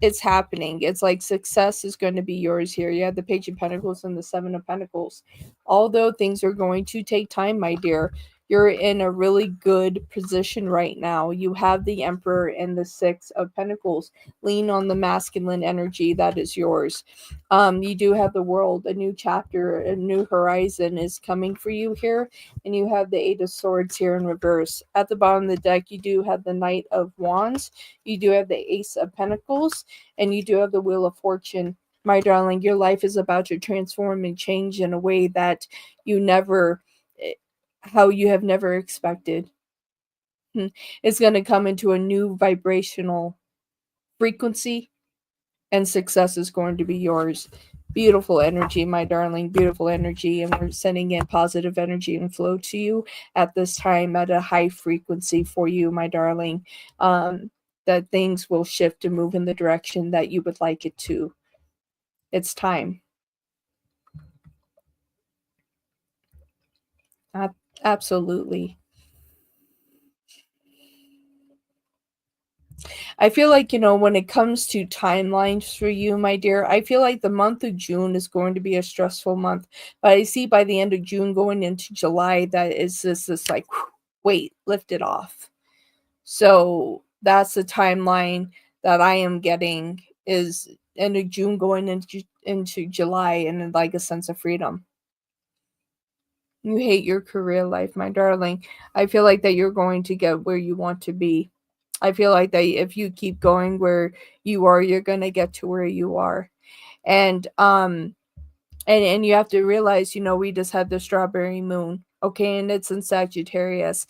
It's happening. It's like success is going to be yours here. You have the Page of Pentacles and the Seven of Pentacles. Although things are going to take time, my dear, you're in a really good position right now. You have the Emperor and the Six of Pentacles. Lean on the masculine energy that is yours. You do have the World, a new chapter, a new horizon is coming for you here. And you have the Eight of Swords here in reverse. At the bottom of the deck, you do have the Knight of Wands. You do have the Ace of Pentacles. And you do have the Wheel of Fortune. My darling, your life is about to transform and change in a way that you never, how you have never expected. It's going to come into a new vibrational frequency, and success is going to be yours. Beautiful energy, my darling, beautiful energy. And we're sending in positive energy and flow to you at this time at a high frequency for you, my darling. That things will shift and move in the direction that you would like it to. It's time. Absolutely. I feel like, when it comes to timelines for you, my dear, I feel like the month of June is going to be a stressful month. But I see by the end of June going into July, that is this like, weight lifted off. So that's the timeline that I am getting, is end of June going into July, and like a sense of freedom. You hate your career life, my darling. I feel like that you're going to get where you want to be. I feel like that if you keep going where you are, you're going to get to where you are. And and you have to realize, we just had the strawberry moon, okay, and it's in Sagittarius.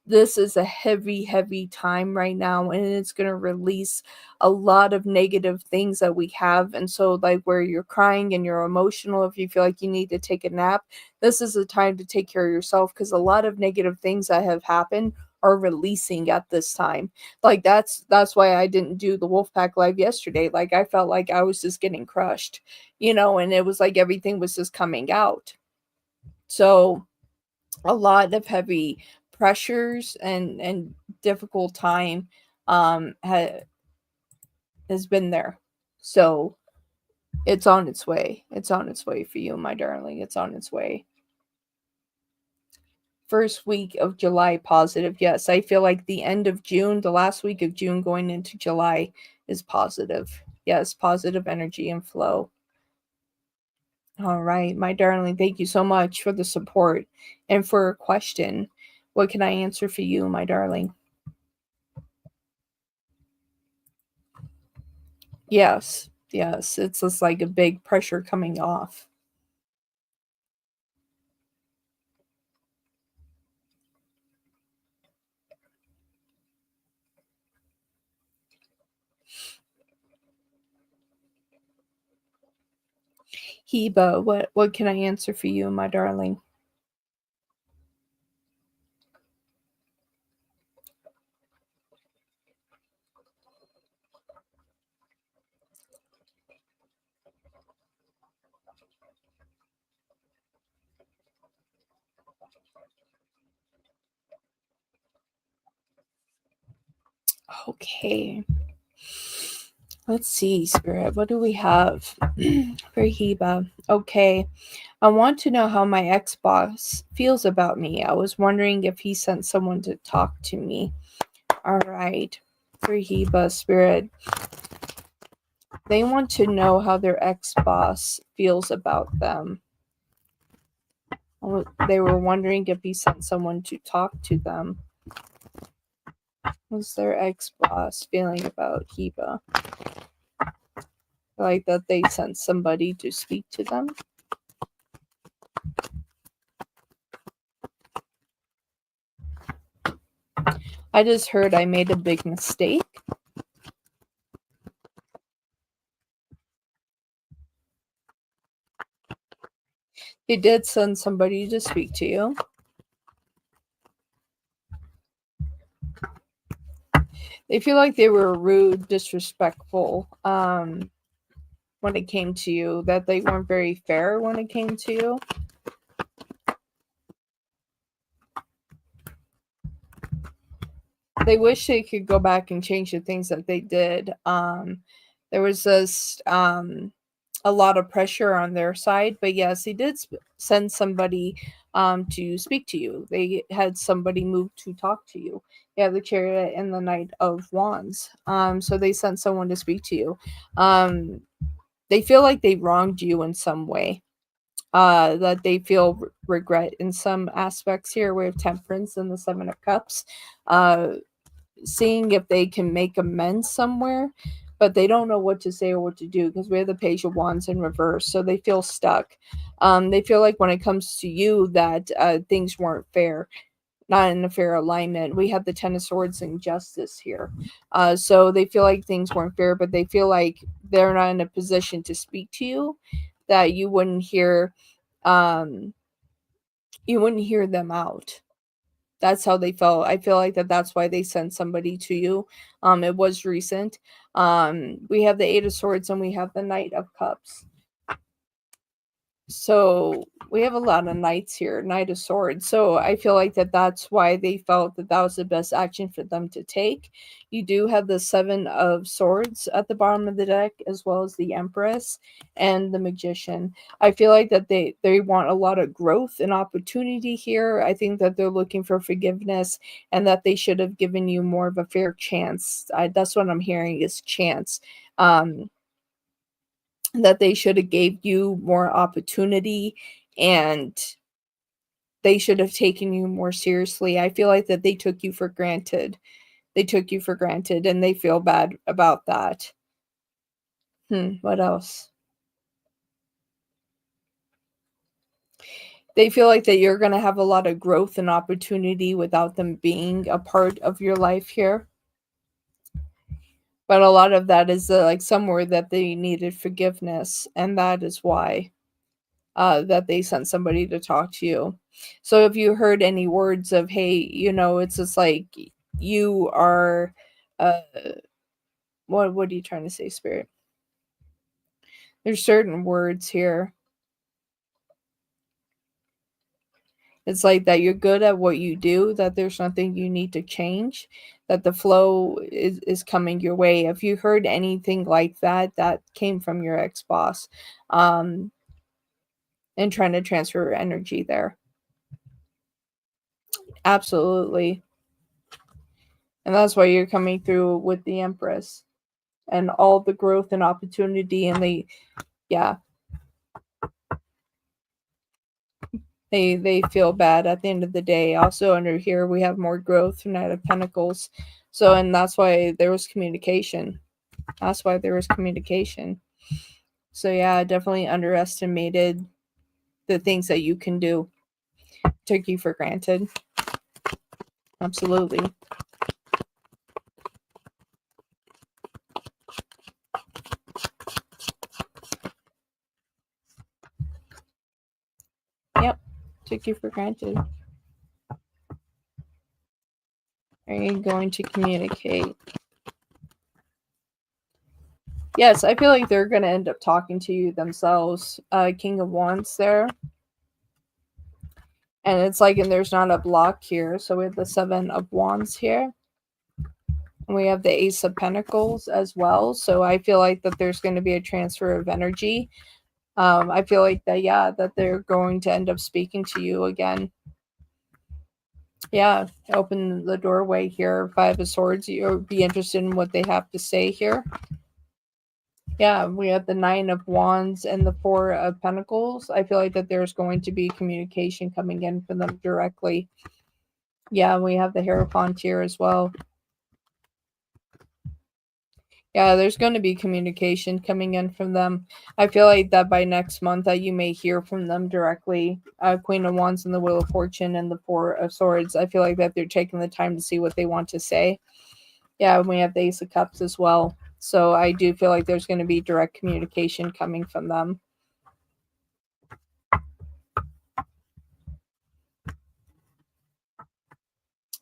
This is a heavy, heavy time right now, and it's going to release a lot of negative things that we have. And so, like, where you're crying and you're emotional, if you feel like you need to take a nap, this is the time to take care of yourself, because a lot of negative things that have happened are releasing at this time. Like, that's why I didn't do the Wolfpack live yesterday. Like, I felt like I was just getting crushed, and it was like everything was just coming out. So a lot of heavy pressures and difficult time has been there. So it's on its way. It's on its way for you, my darling. It's on its way. First week of July, positive. Yes, I feel like the end of June, the last week of June going into July is positive. Yes, positive energy and flow. All right, my darling, thank you so much for the support and for a question. What can I answer for you, my darling? Yes, it's just like a big pressure coming off. Heba, what can I answer for you, my darling? Okay. Let's see, Spirit. What do we have for Heba? Okay. I want to know how my ex-boss feels about me. I was wondering if he sent someone to talk to me. All right. For Heba, Spirit. They want to know how their ex-boss feels about them. They were wondering if he sent someone to talk to them. What's their ex-boss feeling about Heba? Like that they sent somebody to speak to them? I just heard I made a big mistake. They did send somebody to speak to you. They feel like they were rude, disrespectful when it came to you, that they weren't very fair when it came to you. They wish they could go back and change the things that they did. There was just a lot of pressure on their side, but yes, they did send somebody to speak to you. They had somebody move to talk to you. Yeah, the Chariot and the Knight of Wands. So they sent someone to speak to you. They feel like they wronged you in some way. That they feel regret in some aspects here. We have Temperance and the Seven of Cups. Seeing if they can make amends somewhere, but they don't know what to say or what to do because we have the Page of Wands in reverse, so they feel stuck. They feel like when it comes to you that things weren't fair, not in a fair alignment. We have the Ten of Swords and Justice here, so they feel like things weren't fair, but they feel like they're not in a position to speak to you, that you wouldn't hear them out. That's how they felt. I feel like that's why they sent somebody to you. It was recent. We have the Eight of Swords and we have the Knight of Cups. So we have a lot of knights here, Knight of Swords. So I feel like that's why they felt that was the best action for them to take. You do have the Seven of Swords at the bottom of the deck, as well as the Empress and the Magician. I feel like that they want a lot of growth and opportunity here. I think that they're looking for forgiveness and that they should have given you more of a fair chance. That's what I'm hearing is chance. That they should have gave you more opportunity and they should have taken you more seriously. I feel like that they took you for granted. They took you for granted and they feel bad about that. What else? They feel like that you're going to have a lot of growth and opportunity without them being a part of your life here. But a lot of that is like somewhere that they needed forgiveness, and that is why that they sent somebody to talk to you. So if you heard any words of, hey, it's just like you are, what are you trying to say, Spirit? There's certain words here. It's like that you're good at what you do, that there's nothing you need to change, that the flow is coming your way. If you heard anything like that, that came from your ex-boss, and trying to transfer energy there. Absolutely. And that's why you're coming through with the Empress and all the growth and opportunity. And they feel bad at the end of the day. Also under here, we have more growth, Knight of Pentacles. So, and that's why there was communication. So yeah, I definitely underestimated the things that you can do. Took you for granted. Absolutely. Yep. Took you for granted. Are you going to communicate? Yes, I feel like they're going to end up talking to you themselves. King of Wands there. And it's like, and there's not a block here. So we have the Seven of Wands here. And we have the Ace of Pentacles as well. So I feel like that there's going to be a transfer of energy. I feel like that, that they're going to end up speaking to you again. Yeah, open the doorway here. Five of Swords. You'll be interested in what they have to say here. Yeah, we have the Nine of Wands and the Four of Pentacles. I feel like that there's going to be communication coming in from them directly. Yeah, we have the Hierophant here as well. Yeah, there's going to be communication coming in from them. I feel like that by next month that you may hear from them directly. Queen of Wands and the Wheel of Fortune and the Four of Swords. I feel like that they're taking the time to see what they want to say. Yeah, we have the Ace of Cups as well. So I do feel like there's going to be direct communication coming from them.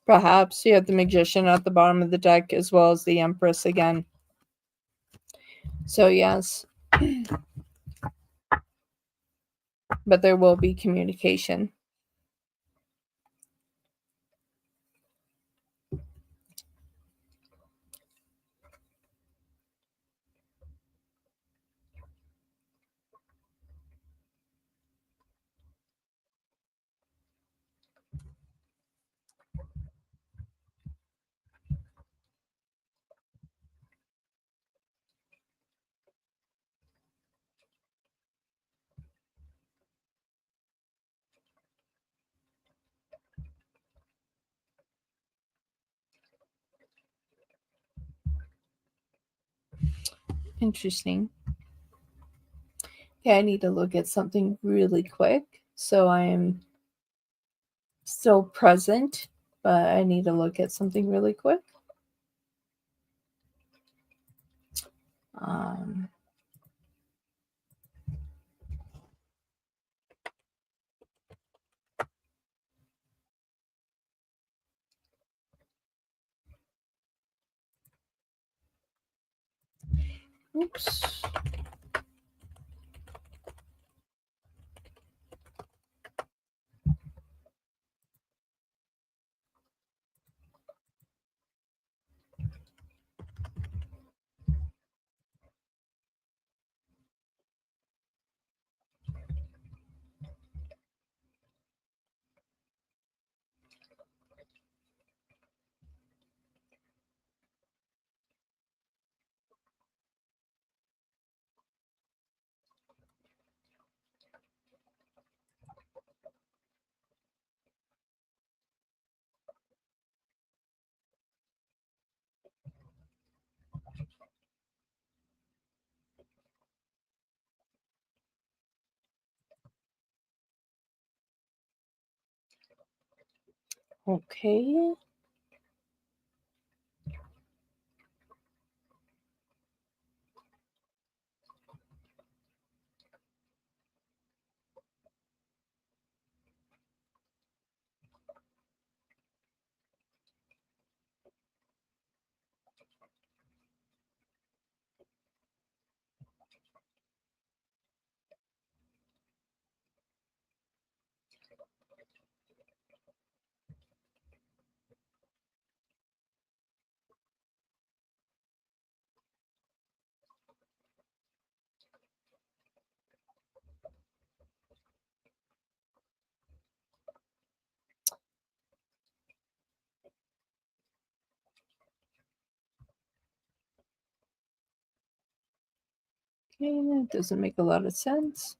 Perhaps you have the Magician at the bottom of the deck as well as the Empress again. So yes. But there will be communication. Interesting. Okay, I need to look at something really quick. So I am still present, but I need to look at something really quick. Um, oops. Okay. Okay, that doesn't make a lot of sense.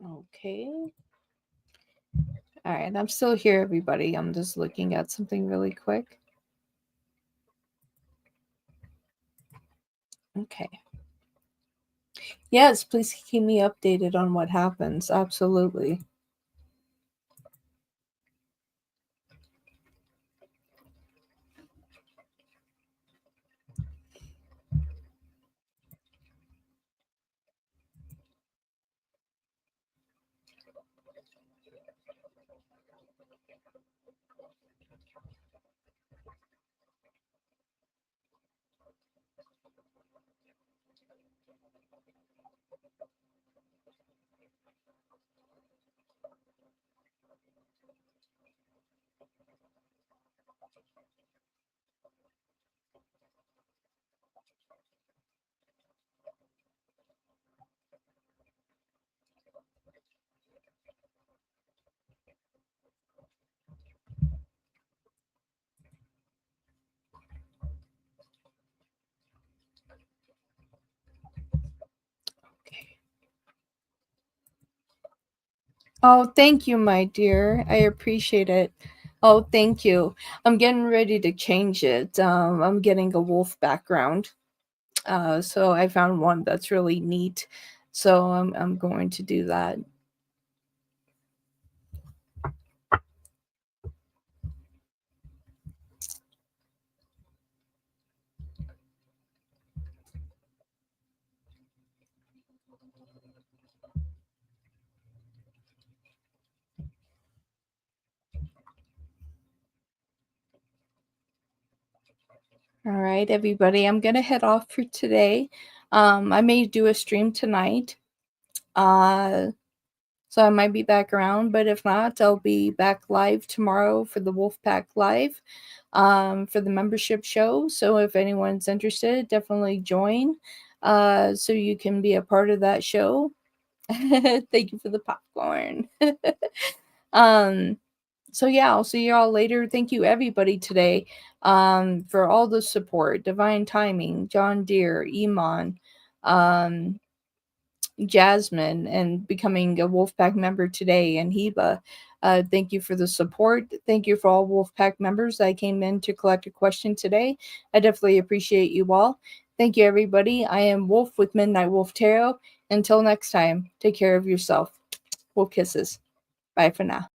Okay. All right, I'm still here, everybody. I'm just looking at something really quick. Okay. Yes, please keep me updated on what happens. Absolutely. Oh, thank you, my dear. I appreciate it. Oh, thank you. I'm getting ready to change it. I'm getting a wolf background. So I found one that's really neat. So I'm going to do that. All right, everybody. I'm gonna head off for today. I may do a stream tonight. Uh, so I might be back around, but if not, I'll be back live tomorrow for the Wolfpack Live, for the membership show. So if anyone's interested, definitely join, so you can be a part of that show. Thank you for the popcorn. um, so yeah, I'll see you all later. Thank you everybody today, for all the support. Divine Timing, John Deere, Iman, um, Jasmine, and becoming a Wolfpack member today, and Heba. Thank you for the support. Thank you for all Wolfpack members that came in to collect a question today. I definitely appreciate you all. Thank you, everybody. I am Wolf with Midnight Wolf Tarot. Until next time, take care of yourself. Wolf kisses. Bye for now.